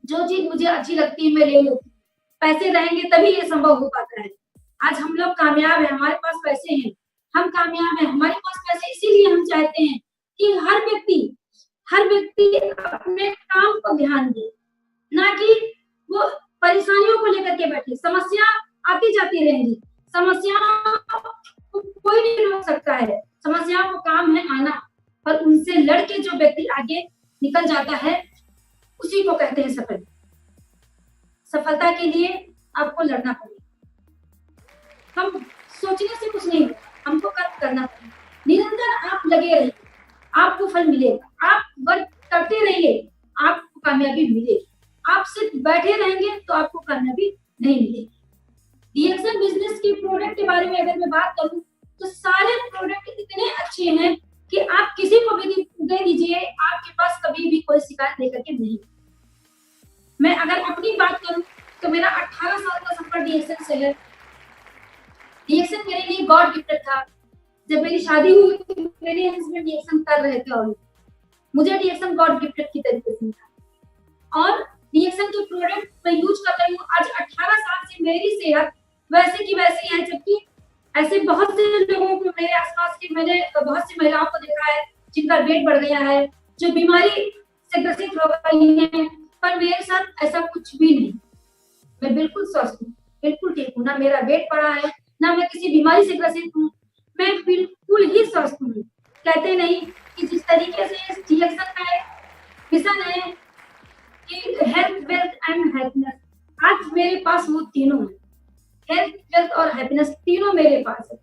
जो चीज मुझे अच्छी लगती है मैं ले लेती हूँ। पैसे रहेंगे तभी ये संभव हो पाता है। आज हम लोग कामयाब हैं, हमारे पास पैसे हैं, हम कामयाब हैं, हमारे पास पैसे, इसीलिए हम चाहते हैं कि हर व्यक्ति अपने काम को ध्यान दे, ना कि वो परेशानियों को लेकर के बैठे। समस्या आती जाती रहेंगी। समस्याओं को कोई नहीं रोक सकता है, समस्याओं को काम है आना, और उनसे लड़के जो व्यक्ति आगे निकल जाता है उसी को कहते हैं सफल। सफलता के लिए आपको लड़ना पड़ेगा। हम सोचने से कुछ नहीं, हमको कर्म करना पड़ेगा। निरंतर आप लगे रहिए, आपको फल मिलेगा। आप वर्क करते रहिए, आपको कामयाबी मिलेगी। आप सिर्फ बैठे रहेंगे तो आपको कामयाबी नहीं मिलेगी। डीएक्सन बिजनेस के प्रोडक्ट के बारे में अगर मैं बात करूं तो सारे प्रोडक्ट इतने अच्छे हैं कि आप किसी को भी दे दीजिए, आपके पास कभी भी कोई शिकायत लेकर के नहीं। मैं अगर अपनी बात करूं तो मेरा 18 साल का सफर डीएक्सन से है। डीएक्सन मेरे लिए गॉड गिफ्टेड था। जब मेरी शादी हुई तो मेरे हस्बैंड डीएक्सन कर रहे थे और मुझे डीएक्सन गॉड गिफ्टेड की तरीके से था, और डीएक्सन के प्रोडक्ट मैं यूज कर रही हूँ। आज 18 साल से मेरी सेहत वैसे की वैसी है, जबकि ऐसे बहुत से लोगों को मेरे आसपास के मैंने बहुत सी महिलाओं को देखा है जिनका वेट बढ़ गया है, जो बीमारी से ग्रसित हो गई है, पर मेरे साथ ऐसा कुछ भी नहीं। मैं बिल्कुल स्वस्थ हूँ, बिल्कुल ठीक हूँ, ना मेरा वेट बढ़ा है, ना मैं किसी बीमारी से ग्रसित हूँ। मैं बिल्कुल ही स्वस्थ हूँ। कहते नहीं कि जिस तरीके से इस डीएक्सन का मिशन है कि हेल्थ, वेल्थ एंड हैप्पीनेस, आज मेरे पास वो तीनों है। हेल्थ, वेल्थ और हैप्पीनेस तीनों मेरे पास है,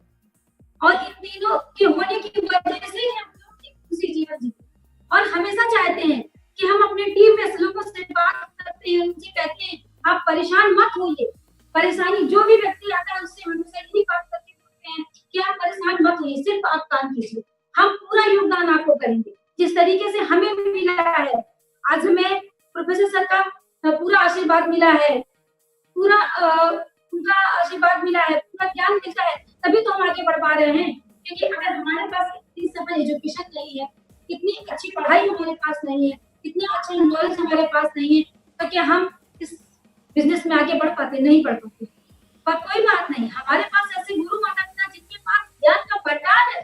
और इन तीनों के होने की वजह से हम लोग एक खुशी जीवन जीते, और हमेशा चाहते हैं कि हम अपने टीम में लोगों से बात करते हैं, उनसे कहते हैं आप परेशान मत होइए। परेशानी जो भी व्यक्ति आता है उससे हमेशा यही बात करके बोलते हैं कि आप परेशान मत होइए, सिर्फ आप काम कीजिए, हम पूरा योगदान आपको करेंगे। जिस तरीके से हमें मिला है, आज हमें प्रोफेसर सर का पूरा आशीर्वाद मिला है, पूरा उनका आशीर्वाद मिला है, पूरा ज्ञान मिलता है, तभी तो हम आगे बढ़ पा रहे हैं। क्योंकि अगर हमारे पास इतनी सफल एजुकेशन नहीं है, इतनी अच्छी पढ़ाई हमारे पास नहीं है, इतना अच्छा नॉलेज हमारे पास नहीं है, तो क्या हम इस बिजनेस में आगे बढ़ पाते? नहीं बढ़ पाते। पर कोई बात नहीं, हमारे पास ऐसे गुरु माता पिता जिनके पास ज्ञान का भंडार है,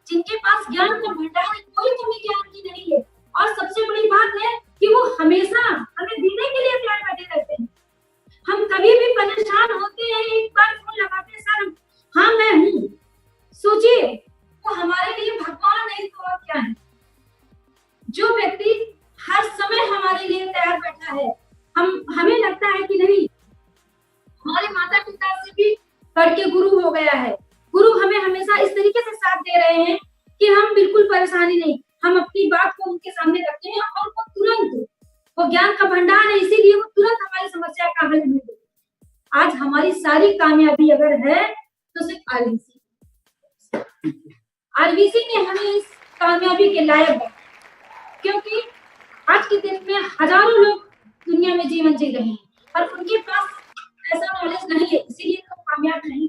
जिनके पास ज्ञान का भंडार है, कोई कमी ज्ञान की नहीं है। और सबसे बड़ी बात है कि वो हमेशा हमें देने के लिए तैयार बैठे रहते हैं। हम कभी भी परेशान होते हैं, एक बार फोन लगाते हैं, सर हाँ मैं हूँ, सोचिए वो हमारे लिए भगवान नहीं तो और क्या है। जो व्यक्ति हर समय हमारे लिए तैयार बैठा है, हमें लगता है कि नहीं, हमारे माता पिता से भी बढ़ के गुरु हो गया है। गुरु हमें हमेशा इस तरीके से साथ दे रहे हैं कि हम बिल्कुल परेशानी नहीं, हम अपनी बात को उनके सामने रखते हैं और वो तुरंत, वो ज्ञान का भंडार है, इसीलिए वो तुरंत हमारी समस्या का हल नहीं देते। आज हमारी सारी कामयाबी अगर है तो सिर्फ आरबीसी ने हमें इस कामयाबी के लायक बनाया, क्योंकि आज के दिन में हजारों लोग दुनिया में जीवन जी रहे हैं और उनके पास ऐसा नॉलेज नहीं है, इसीलिए वो कामयाब नहीं।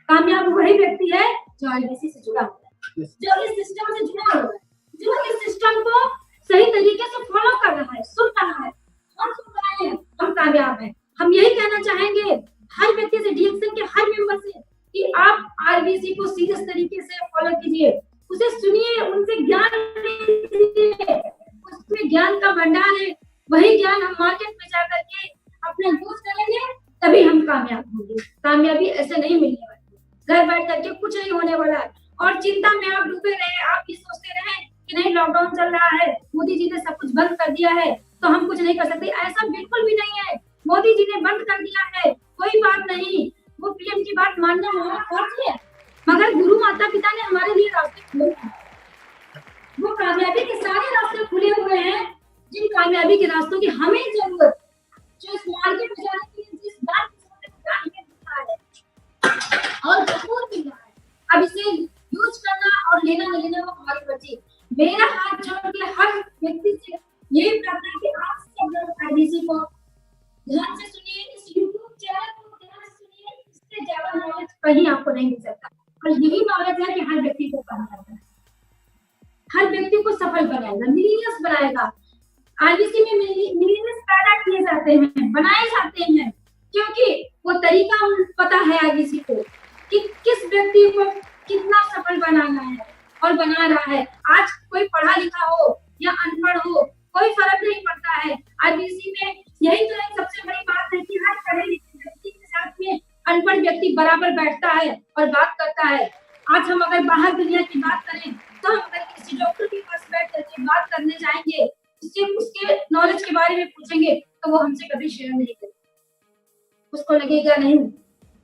कामयाब वही व्यक्ति है जो आरबीसी से जुड़ा हुआ है, जो इस सिस्टम से जुड़ा हुआ है, जो इस सिस्टम को सही तरीके से फॉलो कर रहा है, सुन रहा है। हम सुन रहे हैं, हम कामयाब हैं। हम यही कहना चाहेंगे हर व्यक्ति से, डीएक्सन के हर मेंबर से, कि आप आरबीसी को सीरियस तरीके से फॉलो कीजिए, उसे सुनिए, उनसे ज्ञान लीजिए। उसमें ज्ञान का भंडार है, वही ज्ञान हम मार्केट में जाकर के अपना यूज करेंगे, तभी हम कामयाब होंगे। कामयाबी ऐसे नहीं मिलने वाली, घर बैठ करके कुछ नहीं होने वाला है। और चिंता में आप डूबे रहे, आप ये सोचते रहे कि नहीं लॉकडाउन चल रहा है, मोदी जी ने सब कुछ बंद कर दिया है तो हम कुछ नहीं कर सकते, ऐसा बिल्कुल भी नहीं है। मोदी जी ने बंद कर दिया है, कोई बात नहीं, वो पीएम की बात मानना हमारा फर्ज है, मगर गुरु माता पिता ने हमारे लिए रास्ते खोले हैं। वो कामयाबी के सारे रास्ते खुले हुए हैं, जिन कामयाबी के रास्तों की हमें जरूरत, जो इस मार्केट में जाने के लिए जिस बात और भरपूर मिल रहा है, अब इसे यूज करना और लेना न लेना वो हमारी मर्जी। मेरा हाथ जोड़ के हर व्यक्ति से यही प्रार्थना है कि आप सब लोग आरबीसी को ध्यान से सुनिए, इस यूट्यूब चैनल को ध्यान से सुनिए, इससे ज्यादा नॉलेज कहीं आपको नहीं मिल सकता। और यही नॉलेज है कि हर व्यक्ति को काम करना है, हर व्यक्ति को सफल बनाएगा, मिलियनियर्स बनाएगा। आरबीसी में मिलियनियर्स पैदा किए जाते हैं, बनाए जाते हैं, क्योंकि वो तरीका पता है आरबीसी को कि किस व्यक्ति को कितना सफल बनाना है और बना रहा है। आज कोई पढ़ा लिखा हो या अनपढ़ हो, कोई फर्क नहीं पड़ता है। आरबीसी में यही तो एक सबसे बड़ी बात है कि हर पढ़े लिखे व्यक्ति साथ में अनपढ़ व्यक्ति बराबर बैठता है और बात करता है। आज हम अगर बाहर दुनिया की बात करें तो हम अगर किसी डॉक्टर के पास बैठ करके बात करने जाएंगे, उससे उसके नॉलेज के बारे में पूछेंगे तो वो हमसे कभी शेयर नहीं करेगा। उसको लगेगा नहीं,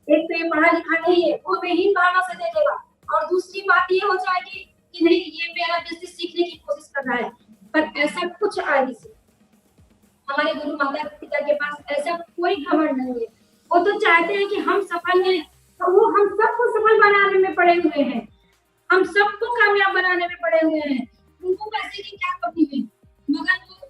एक तो ये पढ़ा लिखा नहीं है, वो बेहीन भावना से देखेगा। और दूसरी बात ये हो जाएगी कि नहीं, ये मेरा बिजनेस सीखने की कोशिश कर रहा है। पर ऐसा कुछ आगे से हमारे गुरु माता पिता के पास ऐसा कोई घमंड नहीं है। वो तो चाहते हैं कि हम सफल हैं, तो वो हम सबको सफल बनाने में पड़े हुए हैं, हम सबको कामयाब बनाने में पड़े हुए हैं। उनको पैसे की क्या कमी है, मगर वो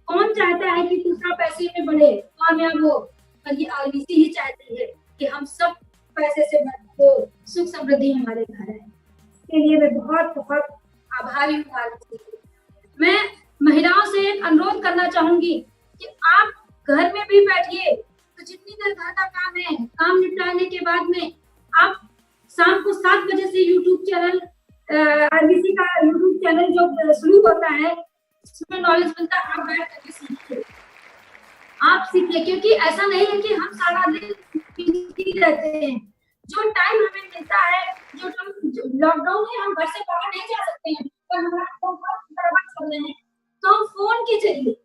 कौन चाहता है कि दूसरा पैसे में बढ़े, कामयाब हो। और ये आरबीसी ही चाहती है कि हम सब पैसे से हो, सुख समृद्धि हमारे घर है। इसके लिए मैं बहुत बहुत आभारी हूँ आरबीसी की। मैं महिलाओं से एक अनुरोध करना चाहूंगी कि आप घर में भी बैठिए, तो जितनी देर घर का काम है, काम निपटाने के बाद में आप शाम को 7 बजे से यूट्यूब चैनल, आरबीसी का यूट्यूब चैनल जो शुरू होता है, उसमें नॉलेज मिलता है, आप बैठ करके सीखिए, आप सीखिए। क्योंकि ऐसा नहीं है कि हम सारा दिन बिजी रहते हैं। जो टाइम हमें मिलता है, जो लॉकडाउन है, हम घर से बाहर नहीं जा सकते हैं, पर हमारा फोन बर्बाद कर रहे हैं, तो हम फोन के जरिए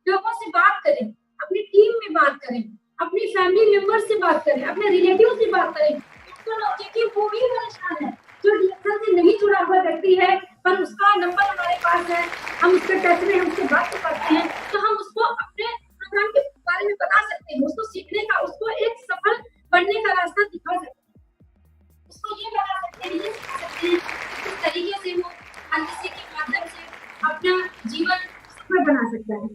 लोगों से बात करें, अपनी टीम में बात करें, अपनी फैमिली मेंबर से बात करें, अपने रिलेटिव से बात करें। क्योंकि वो भी परेशान है जो डीएक्सन से नहीं जुड़ा हुआ व्यक्ति है, पर उसका नंबर हमारे पास है, हम उसके टच में, हम उससे बात करते हैं, तो हम उसको अपने प्रोग्राम के बारे में बता सकते हैं, उसको सीखने का, उसको एक सफल बनने का रास्ता दिखा सकते हैं, उसको ये बता सकते हैं, ये सिखा सकते हैं किस तरीके से वो आरबीसी के माध्यम से अपना जीवन सफल बना सकता है,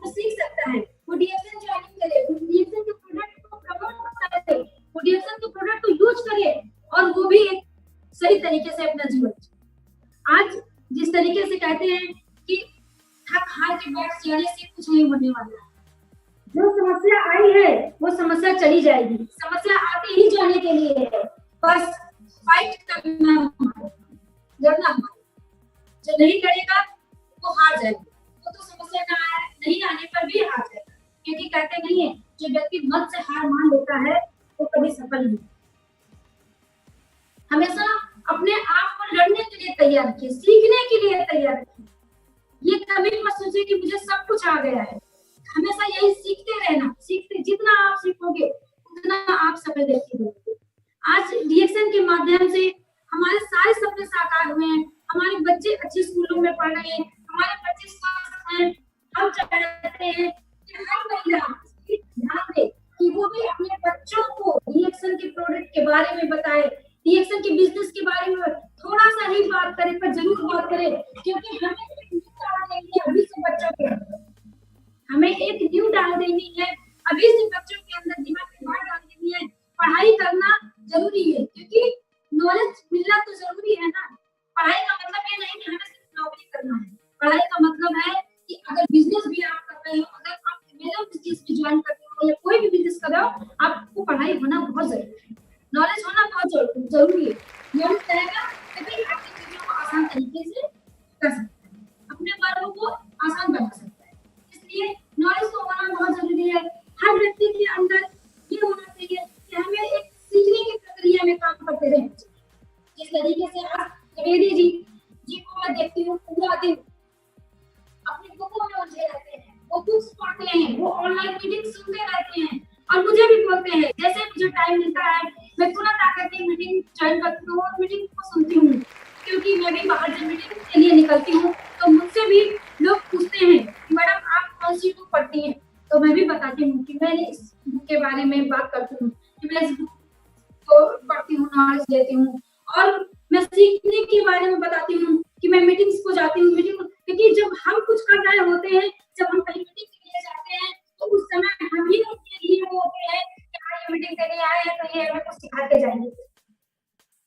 वो सीख सकता है, वो डीएक्सन ज्वाइनिंग करे, वो डीएक्सन के प्रोडक्ट को प्रमोट करे, वो डीएक्सन के प्रोडक्ट को यूज करे, और वो भी एक सही तरीके से अपना जीवन। आज जिस तरीके से कहते हैं कि थक हार के बैठ जाने से कुछ नहीं होने वाला है, जो समस्या आई है वो समस्या चली जाएगी, समस्या आते ही जाने के लिए है, बस फाइट करना लड़ना हमारा। जो नहीं करेगा वो हार जाएगा, वो तो समस्या नहीं आने पर भी हार जाएगा। क्योंकि कहते नहीं है, जो व्यक्ति मत से हार मान लेता है वो कभी सफल नहीं। हमेशा अपने आप को लड़ने के लिए तैयार रखिए, सीखने के लिए तैयार रखिए। ये कभी मत सोचिए कि मुझे सब कुछ आ गया है। हमेशा यही सीखते रहना, सीखते जितना आप सीखोगे उतना आप सफल व्यक्ति बनोगे। आज डीएक्सन के माध्यम से हमारे सारे सपने साकार हुए हैं, हमारे बच्चे अच्छे स्कूलों में पढ़ रहे हैं, हमारे बच्चे स्वस्थ हैं। हम चाहते हैं कि हर महिला ध्यान दे कि वो भी अपने बच्चों को डीएक्सन के प्रोडक्ट के बारे में बताए, डीएक्सन के बिजनेस के बारे में थोड़ा सा ही बात करें, पर जरूर बात करें। क्योंकि हमें एक न्यू डाल देनी है अभी से बच्चों के अंदर, हमें एक न्यू डाल देनी है अभी से बच्चों के अंदर, दिमाग में बात डाल देनी है। पढ़ाई करना जरूरी है, क्योंकि नॉलेज मिलना तो जरूरी है ना। पढ़ाई का मतलब ये नहीं कि हमें सिर्फ नौकरी करना है, पढ़ाई का मतलब है कि अगर बिजनेस भी आप कर रहे हो, अगर आप मेरा बिजनेस भी ज्वाइन कर रहे हो या कोई भी बिजनेस कर रहे हो, आपको पढ़ाई होना बहुत जरूरी है, नॉलेज होना बहुत जरूरी है। नॉलेज रहेगा तभी आप चीजों को आसान तरीके से कर सकते हैं, अपने कार्यों को आसान बना सकते हैं। इसलिए नॉलेज तो होना बहुत जरूरी है। हर व्यक्ति के अंदर ये होना चाहिए कि हमें एक सीखने की प्रक्रिया में काम करते रहे। जिस तरीके से आज त्रिवेदी जी को मैं देखती हूँ, पूरा दिन अपनी बुकों में उलझे रहते हैं, वो बुक्स पढ़ते हैं, वो ऑनलाइन मीटिंग सुनते रहते हैं, और मुझे भी बोलते हैं, जैसे मुझे टाइम मिलता है मैं तुरंत आकर के मीटिंग ज्वाइन करती हूँ और मीटिंग को सुनती हूँ। क्योंकि मैं भी बाहर जब मीटिंग के लिए निकलती हूँ तो मुझसे भी लोग पूछते हैं कि मैडम आप कौन सी बुक पढ़ती हैं, तो मैं भी बताती हूँ कि मैंने इस बुक के बारे में बात करती हूँ कि मैं इस बुक को पढ़ती हूँ, नॉलेज लेती हूँ, और मैं सीखने के बारे में बताती हूँ कि मैं मीटिंग्स को जाती हूँ। क्योंकि जब हम कुछ कर रहे होते हैं, जब हम कहीं मीटिंग के लिए जाते हैं, तो उस समय हम ही उसके लिए वो होते हैं कि हाँ ये मीटिंग के लिए आए हैं तो ये हमें कुछ सिखा के जाएंगे।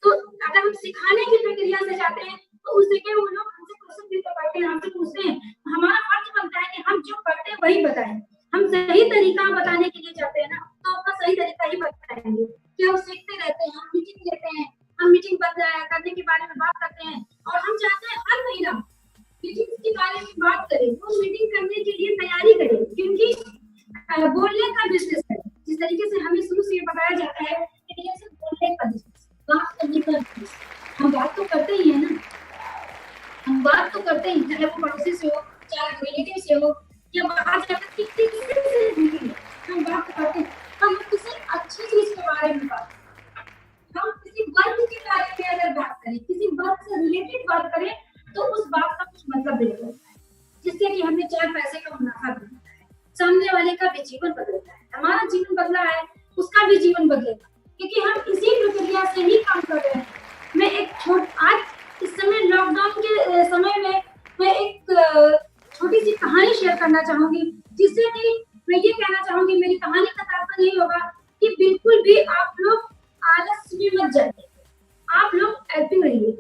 तो अगर हम सिखाने की प्रक्रिया से जाते हैं तो उस जगह वो लोग हमसे क्वेश्चन भी करते हैं, हमसे पूछते हैं, हमारा फर्ज बनता है कि हम जो करते हैं वही बताएं। हम सही तरीका बताने के लिए जाते हैं ना, तो अपना सही तरीका ही बताएंगे कि हम सीखते रहते हैं, हम मीटिंग लेते हैं, हम मीटिंग करने के बारे में बात करते हैं, और हम चाहते हैं हर महीना मीटिंग के बारे में बात करें, वो मीटिंग करने के लिए तैयारी करें। क्योंकि बोलने का बिजनेस है, जिस तरीके से हमें शुरू से बताया जाता है कि ये सिर्फ बोलने का बिजनेस, बात करने का बिजनेस। हम बात तो करते ही है ना, हम बात तो करते ही, चाहे वो पड़ोसी से हो, चाहे रिलेटिव से हो, या बाहर जाकर किसी से भी हम बात करते हैं। हम किसी अच्छी चीज के बारे में बात करें, हम किसी वर्ग के बारे में अगर बात करें, किसी वर्ग से रिलेटेड बात करें, तो उस बात का कुछ मतलब भी होता है, जिससे कि हमें 4 पैसे का मुनाफा मिलता है, सामने वाले का भी जीवन बदलता है, हमारा जीवन बदला है, उसका भी जीवन बदलेगा, क्योंकि हम इसी प्रक्रिया से ही काम कर रहे हैं। मैं आज इस समय लॉकडाउन के समय में मैं एक छोटी सी कहानी शेयर करना चाहूंगी, जिससे कि मैं ये कहना चाहूंगी, मेरी कहानी का तात्पर्य यही होगा कि बिल्कुल भी आप लोग आलस में मत जाइए, आप लोग एक्टिव रहिए।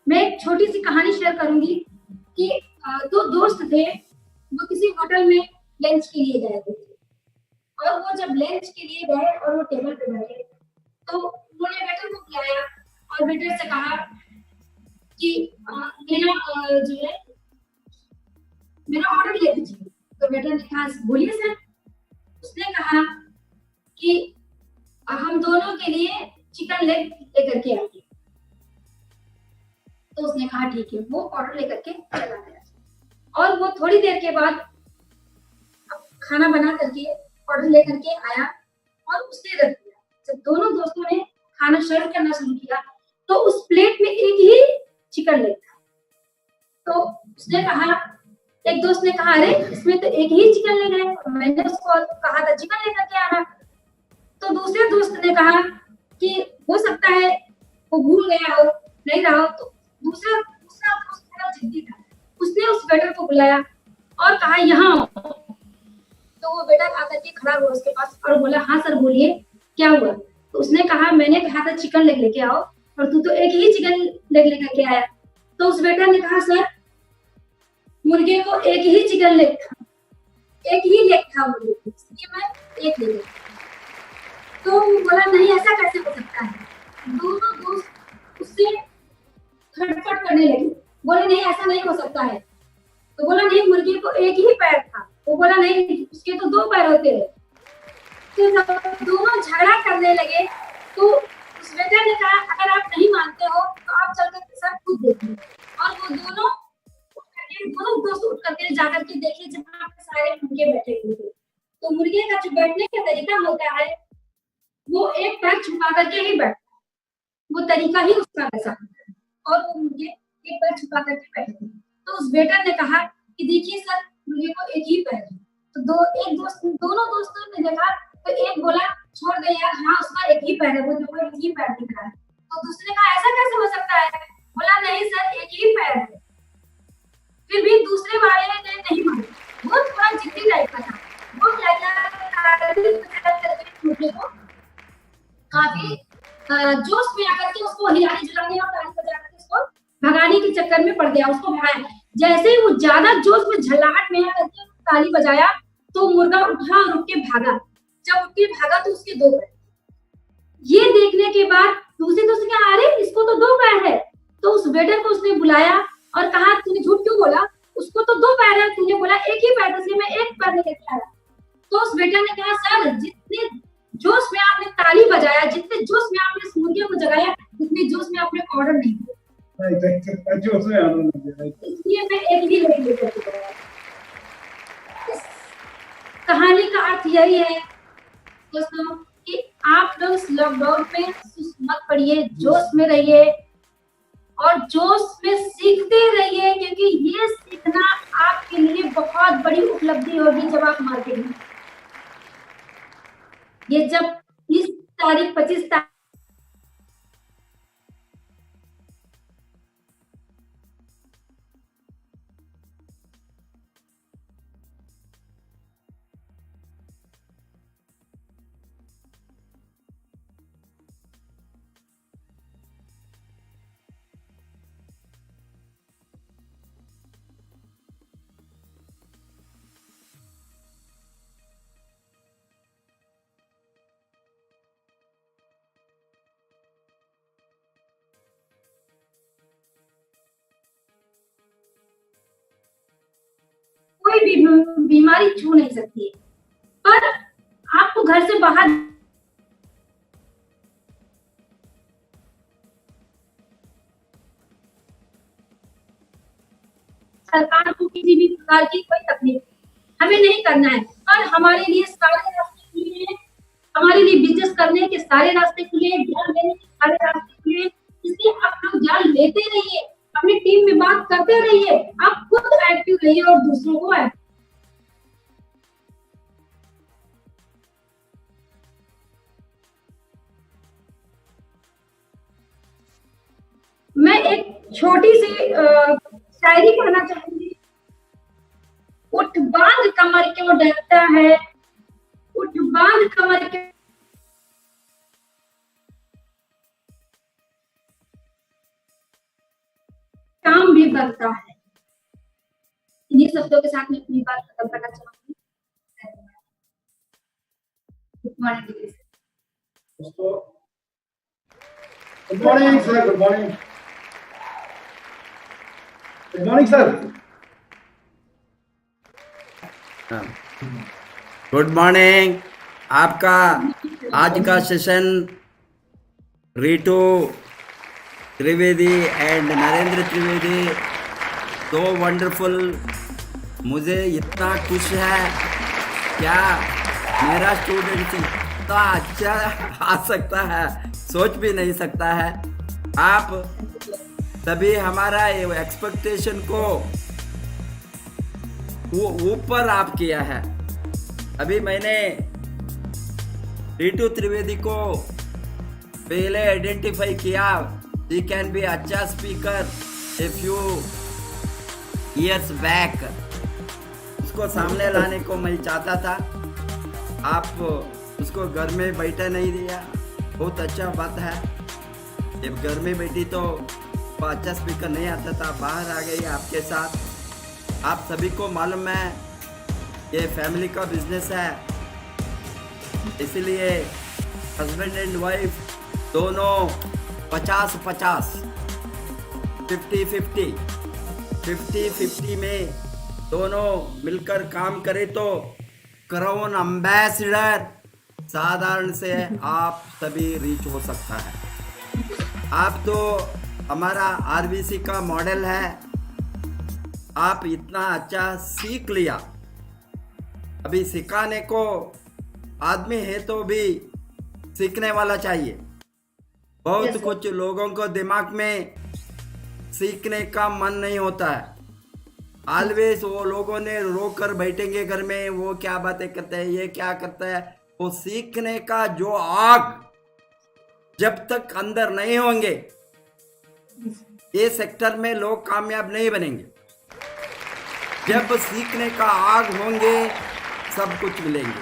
मैं एक छोटी सी कहानी शेयर करूंगी कि 2 दोस्त थे, वो किसी होटल में लंच के लिए गए थे, और वो जब लंच के लिए गए और वो टेबल पे बैठे, तो उन्होंने वेटर को बुलाया और वेटर से कहा कि मेरा जो है मेरा ऑर्डर ले दीजिए। तो वेटर ने कहा बोलिए सर। उसने कहा कि हम दोनों के लिए चिकन लेग लेकर के आइए। तो उसने कहा ठीक है, वो ऑर्डर लेकर के चला गया और वो थोड़ी देर के बाद खाना बना करके ऑर्डर लेकर के आया और उसने रख दिया। जब दोनों दोस्तों ने खाना सर्व करना शुरू किया तो उस प्लेट में एक ही चिकन लेग था। तो उसने कहा, एक दोस्त ने कहा अरे इसमें तो एक ही चिकन लेग है, मैंने उसको कहा था चिकन लेकर के आना। तो दूसरे दोस्त ने कहा कि हो सकता है वो भूल गया हो, नहीं रहा हो। तो दूसरा दोस्त थोड़ा जिद्दी था, उसने उस वेटर को बुलाया और कहा यहाँ। तो वो वेटर आकर के खड़ा हुआ उसके पास और बोला हाँ सर बोलिए क्या हुआ। तो उसने कहा मैंने कहा था चिकन लेग लेके आओ और तू तो एक ही चिकन लेग लेकर के आया। तो उस वेटर ने कहा सर मुर्गे को एक ही चिकन लेग था, एक ही लेग था मुर्गे को, इसलिए मैं एक ले गया। तो वो बोला नहीं ऐसा कैसे हो सकता है। दोनों दोस्त उससे खटपट करने लगे, बोले नहीं ऐसा नहीं हो सकता है। तो बोला नहीं मुर्गे को एक ही पैर था। वो बोला नहीं उसके तो 2 पैर होते हैं। तो जब दोनों झगड़ा करने लगे तो उस वेटर ने कहा अगर आप नहीं मानते हो तो आप चलकर के सर खुद देखिए। और वो दोनों दोस्त उठ करके जाकर के देखे जहाँ पे सारे मुर्गे बैठे हुए थे। तो मुर्गे का जो बैठने का तरीका होता है वो एक पैर छुपा करके ही बैठता है, वो तरीका ही उसका वैसा होता है और वो मुर्गे एक पैर छुपा करके बैठे थे। तो उस वेटर ने कहा कि देखिए सर मुर्गे को एक ही पैर है। तो दोनों दोस्तों ने देखा तो एक बोला छोड़ दे यार, हाँ उसका एक ही पैर है, वो देखो एक ही पैर दिख रहा है। तो दूसरे ने कहा ऐसा कैसे हो सकता है। बोला नहीं सर एक ही पैर है। फिर भी दूसरे वाले ने नहीं माना, वो थोड़ा जिद्दी टाइप का था। वो क्या मुर्गे को काफी जोश में आकर के उसको हिलाने झुलाने और ताली बजा करके उसको भगाने के चक्कर में पड़ गया, उसको भगाया। जैसे ही वो ज्यादा जोश में झल्लाहट में आकर के ताली बजाया तो मुर्गा उठा और उठ के भागा। जब उठ के भागा तो उसके 2 पैर। ये देखने के बाद दूसरे दोस्त ने कहा अरे इसको तो 2 पैर है। तो उस वेटर को उसने बुलाया और कहा तूने झूठ क्यों बोला, उसको तो 2 पैर है, तूने बोला एक ही पैर, इसलिए मैं एक पैर लेकर के आया। तो उस वेटर ने कहा सर जितने जोश में आपने ताली बजाया, जितने जोश में आपने इस मुर्गे को जगाया, उतने जोश में आपने ऑर्डर नहीं दिया, जोश में ऑर्डर नहीं दिया, इसलिए मैं एक ही लेकर के आया। इस कहानी का अर्थ यही है दोस्तों कि आप लोग इस लॉकडाउन में सुस्त मत पड़िए, जोश में रहिए और जोश में सीखते रहिए, क्योंकि ये सीखना आपके लिए बहुत बड़ी उपलब्धि होगी जब आप मार्केट में। ये जब 25 तारीख कोई भी बीमारी छू नहीं सकती है, पर घर से बाहर सरकार को किसी भी प्रकार की कोई तकलीफ हमें नहीं करना है, और हमारे लिए सारे रास्ते खुले हैं, हमारे लिए बिजनेस करने के सारे रास्ते खुले हैं, ज्ञान लेने के सारे रास्ते खुले हैं। इसलिए आप लोग ज्ञान लेते रहिए, अपनी टीम में बात करते रहिए, आप खुद एक्टिव रहिए और दूसरों को एक्टिव। मैं एक छोटी सी शायरी कहना चाहूंगी। उठ बांध कमर क्यों डरता है, उठ बांध कमर क्यों काम भी बनता है। इन्हीं शब्दों के साथ मैं अपनी बात खत्म करना चाहूंगी। गुड मॉर्निंग दोस्तों, good morning sir, good morning, good morning sir. Good morning. आपका आज का सेशन रीटू त्रिवेदी एंड नरेंद्र त्रिवेदी, दो वंडरफुल। मुझे इतना खुश है, क्या मेरा स्टूडेंट इतना अच्छा आ सकता है, सोच भी नहीं सकता है। आप तभी हमारा एक्सपेक्टेशन को वो ऊपर आप किया है। अभी मैंने रीटू त्रिवेदी को पहले आइडेंटिफाई किया, ही कैन बी अच्छा speaker a few years back. उसको सामने लाने को मैं चाहता था, आप उसको घर में बैठा नहीं दिया, बहुत अच्छा बात है। जब घर में बैठी तो वो अच्छा स्पीकर नहीं आता था, बाहर आ गई आपके साथ। आप सभी को मालूम है ये फैमिली का बिजनेस है, इसलिए हस्बैंड एंड वाइफ दोनों 50-50, 50-50, 50-50 में दोनों मिलकर काम करें तो क्राउन एम्बेसडर साधारण से आप सभी रीच हो सकता है। आप तो हमारा आरबीसी का मॉडल है, आप इतना अच्छा सीख लिया। अभी सिखाने को आदमी है तो भी सीखने वाला चाहिए। बहुत Yes, कुछ लोगों को दिमाग में सीखने का मन नहीं होता है। ऑलवेज वो लोगों ने रोक कर बैठेंगे घर में, वो क्या बातें करते हैं, ये क्या करता है। वो सीखने का जो आग जब तक अंदर नहीं होंगे, ये सेक्टर में लोग कामयाब नहीं बनेंगे। जब सीखने का आग होंगे सब कुछ मिलेंगे।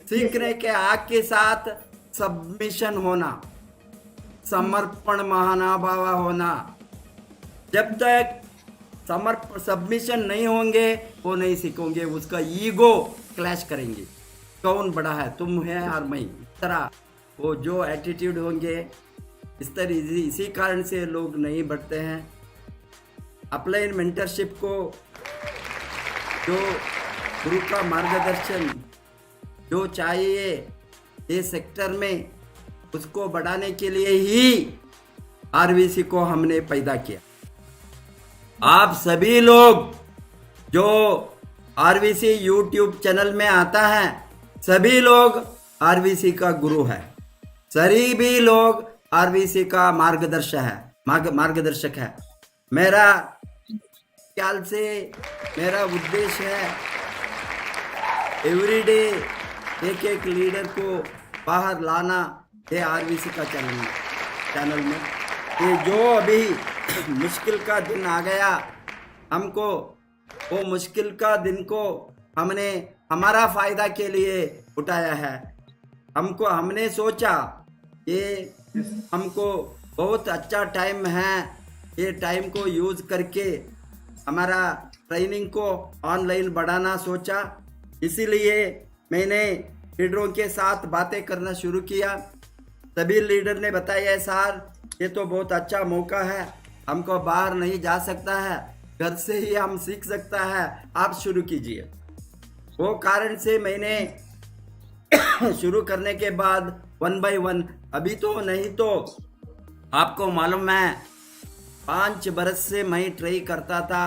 सीखने के आग के साथ सबमिशन होना, समर्पण महानुभाव होना। जब तक सबमिशन नहीं होंगे वो नहीं सीखेंगे, उसका ईगो क्लैश करेंगे। कौन बड़ा है, तुम है और मैं, इस तरह वो जो एटीट्यूड होंगे, इस तरह इसी कारण से लोग नहीं बढ़ते हैं। अपलाइन मेंटरशिप को जो गुरु का मार्गदर्शन जो चाहिए ये सेक्टर में, उसको बढ़ाने के लिए ही आरबीसी को हमने पैदा किया। आप सभी लोग जो आरबीसी यूट्यूब चैनल में आता है, सभी लोग आरबीसी का गुरु है, सभी लोग आरबीसी का मार्गदर्शक है। मेरा ख्याल से मेरा उद्देश्य है एवरीडे एक एक लीडर को बाहर लाना है आरबीसी का चैनल में। ये जो अभी मुश्किल का दिन आ गया हमको, वो मुश्किल का दिन को हमने हमारा फायदा के लिए उठाया है। हमने सोचा ये हमको बहुत अच्छा टाइम है, ये टाइम को यूज करके हमारा ट्रेनिंग को ऑनलाइन बढ़ाना सोचा। इसीलिए मैंने लीडरों के साथ बातें करना शुरू किया। सभी लीडर ने बताया सर ये तो बहुत अच्छा मौका है, हमको बाहर नहीं जा सकता है, घर से ही हम सीख सकता है, आप शुरू कीजिए। वो कारण से मैंने शुरू करने के बाद 1 by 1, अभी तो नहीं तो आपको मालूम है 5 बरस से मैं ट्राई करता था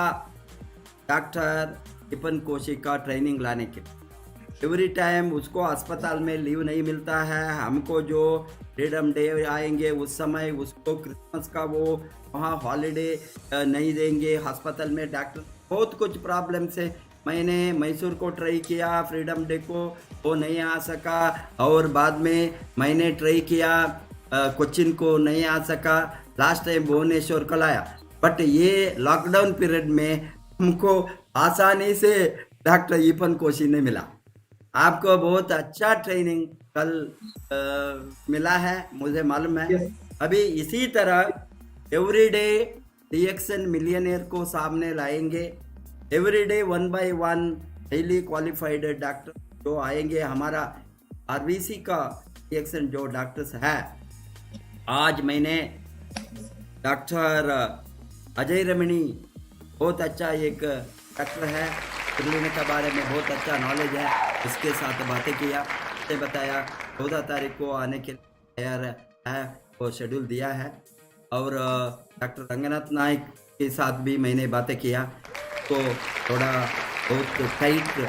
डॉक्टर ईपन कोशी का ट्रेनिंग लाने के। एवरी टाइम उसको अस्पताल में लीव नहीं मिलता है। हमको जो फ्रीडम डे आएंगे उस समय उसको क्रिसमस का वो वहाँ हॉलीडे नहीं देंगे। अस्पताल में डॉक्टर बहुत कुछ प्रॉब्लम से मैंने मैसूर को ट्राई किया, फ्रीडम डे को वो नहीं आ सका, और बाद में मैंने ट्राई किया कोचिन को नहीं आ सका, लास्ट टाइम भुवनेश्वर को लाया। बट ये लॉकडाउन पीरियड में हमको आसानी से डॉक्टर ईपन कोशी ने मिला। आपको बहुत अच्छा ट्रेनिंग कल मिला है, मुझे मालूम है। Yes. अभी इसी तरह एवरीडे DXN मिलियनेयर को सामने लाएंगे। Everyday 1 by 1 highly qualified doctor जो आएंगे। हमारा RBC का DXN जो डॉक्टर्स है, आज मैंने डॉक्टर अजय रमणी बहुत अच्छा एक डॉक्टर है, क्लिनिक के बारे में बहुत अच्छा नॉलेज है, इसके साथ बातें किया, उसने बताया 14 तारीख को आने के लिए तैयार है, वो शेड्यूल दिया है। और डॉक्टर रंगनाथ नायक के साथ भी मैंने बातें किया, तो थोड़ा बहुत टाइट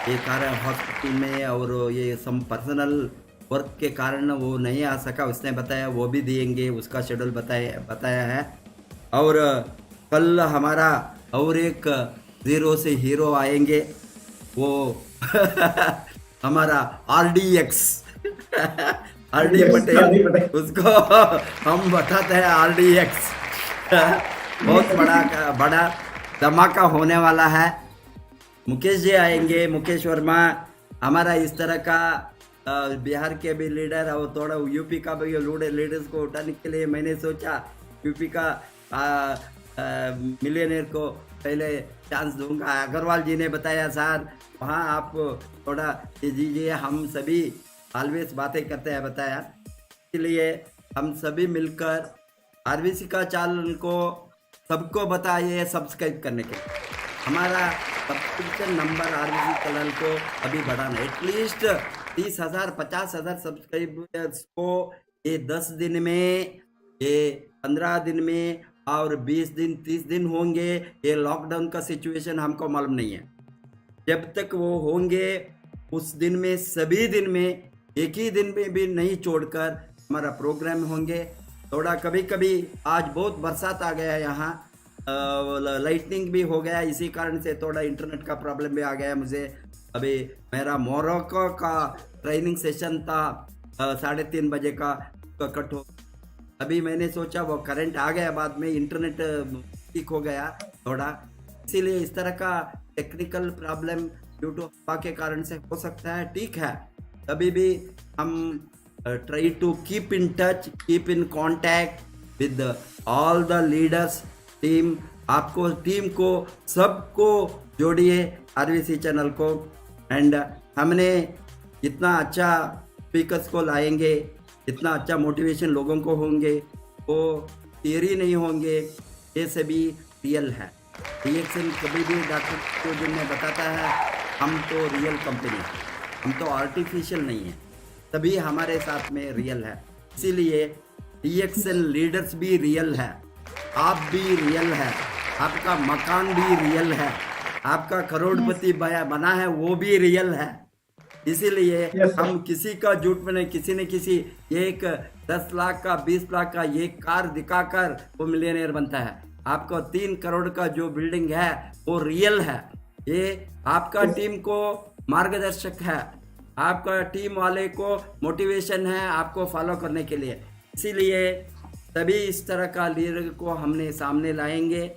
ये कारण हॉस्पिटल में और ये सम पर्सनल वर्क के कारण वो नहीं आ सका, उसने बताया वो भी देंगे, उसका शेड्यूल बताया है। और कल हमारा और एक ज़ीरो से हीरो आएंगे, वो हमारा RDX RD पटेल, उसको हम बताते हैं RDX। बहुत बड़ा धमाका होने वाला है। मुकेश जी आएंगे, मुकेश वर्मा, हमारा इस तरह का बिहार के भी लीडर और थोड़ा यूपी का भी लीडर्स को उठाने के लिए मैंने सोचा यूपी का मिलियनेयर को पहले चांस दूंगा। अग्रवाल जी ने बताया सर वहाँ आप थोड़ा दीजिए, हम सभी ऑलवेज बातें करते हैं, बताया। इसलिए हम सभी मिलकर RBC का चैनल को सबको बताइए सब्सक्राइब करने के लिए। हमारा सब्सक्रिप्शन नंबर RBC चैनल को अभी बढ़ाना, एटलीस्ट 30,000 50,000 सब्सक्राइबर्स को ये 10 दिन में, ये 15 दिन में और 20 दिन 30 दिन होंगे। ये लॉकडाउन का सिचुएशन हमको मालूम नहीं है, जब तक वो होंगे उस दिन में सभी दिन में एक ही दिन में भी नहीं छोड़कर हमारा प्रोग्राम होंगे। थोड़ा कभी कभी आज बहुत बरसात आ गया यहाँ, लाइटनिंग भी हो गया, इसी कारण से थोड़ा इंटरनेट का प्रॉब्लम भी आ गया मुझे। अभी मेरा मोरक्को का ट्रेनिंग सेशन था 3:30 बजे का, कट हो, अभी मैंने सोचा वो करंट आ गया, बाद में इंटरनेट ठीक हो गया थोड़ा, इसीलिए इस तरह का टेक्निकल प्रॉब्लम ड्यू टू हवा के कारण से हो सकता है। ठीक है, तभी भी हम try to keep in touch, keep in contact with all the leaders team. आपको टीम को सबको जोड़िए RBC चैनल को। एंड हमने इतना अच्छा स्पीकर्स को लाएंगे, इतना अच्छा मोटिवेशन लोगों को होंगे, वो थियरी नहीं होंगे, ये सभी रियल है। DXN कभी भी डॉक्टर जो ने बताता है हम तो रियल कंपनी है, हम तो आर्टिफिशियल नहीं है, तभी हमारे साथ में रियल है। इसीलिए DXN लीडर्स भी रियल है, आप भी रियल है, आपका मकान भी रियल है, आपका करोड़पति बना है वो भी रियल है। इसीलिए हम किसी का झूठ में नहीं, किसी न किसी एक 10 लाख का 20 लाख का एक कार दिखाकर वो मिलियनेयर बनता है। आपका 3 करोड़ का जो बिल्डिंग है वो रियल है। ये आपका टीम को मार्गदर्शक है, आपका टीम वाले को मोटिवेशन है आपको फॉलो करने के लिए। इसीलिए तभी इस तरह का लीडर को हमने सामने लाएंगे।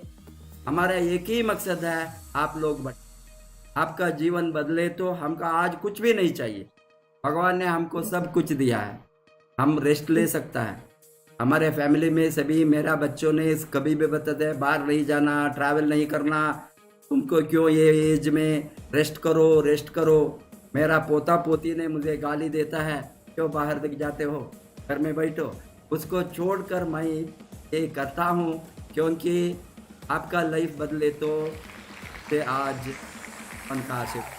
हमारा एक ही मकसद है, आप लोग बढ़े, आपका जीवन बदले, तो हमको आज कुछ भी नहीं चाहिए। भगवान ने हमको सब कुछ दिया है, हम रेस्ट ले सकता है। हमारे फैमिली में सभी, मेरा बच्चों ने कभी भी बताते हैं बाहर नहीं जाना, ट्रैवल नहीं करना, तुमको क्यों ये एज में रेस्ट करो। मेरा पोता पोती ने मुझे गाली देता है, क्यों बाहर दिख जाते हो, घर में बैठो। उसको छोड़कर मैं ये करता हूँ क्योंकि आपका लाइफ बदले तो से आज उनका आशीर्वाद,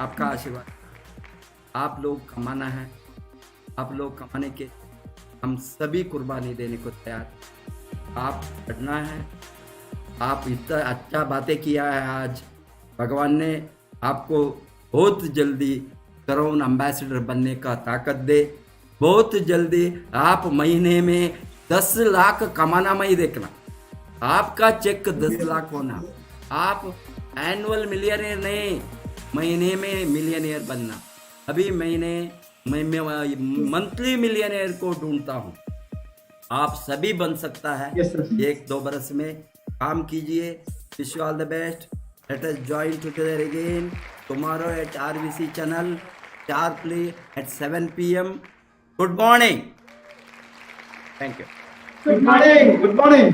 आपका आशीर्वाद, आप लोग कमाना है, आप लोग कमाने के हम सभी कुर्बानी देने को तैयार। आप पढ़ना है, आप इतना अच्छा बातें किया है आज, भगवान ने आपको बहुत जल्दी करोन एम्बेसडर बनने का ताकत दे। बहुत जल्दी आप महीने में 10 लाख कमाना मत देखना, आपका चेक 10 लाख होना। आप एनुअल मिलियनियर नहीं, महीने में मिलियनियर बनना। अभी मैं मंथली मिलियनियर को ढूंढता हूँ, आप सभी बन सकता है। Yes, sir. 1-2 बरस में काम कीजिए। Wish you all the best. Let us join together again tomorrow at RBC channel sharply at 7 p.m. Good morning. Thank you. Good morning. Good morning.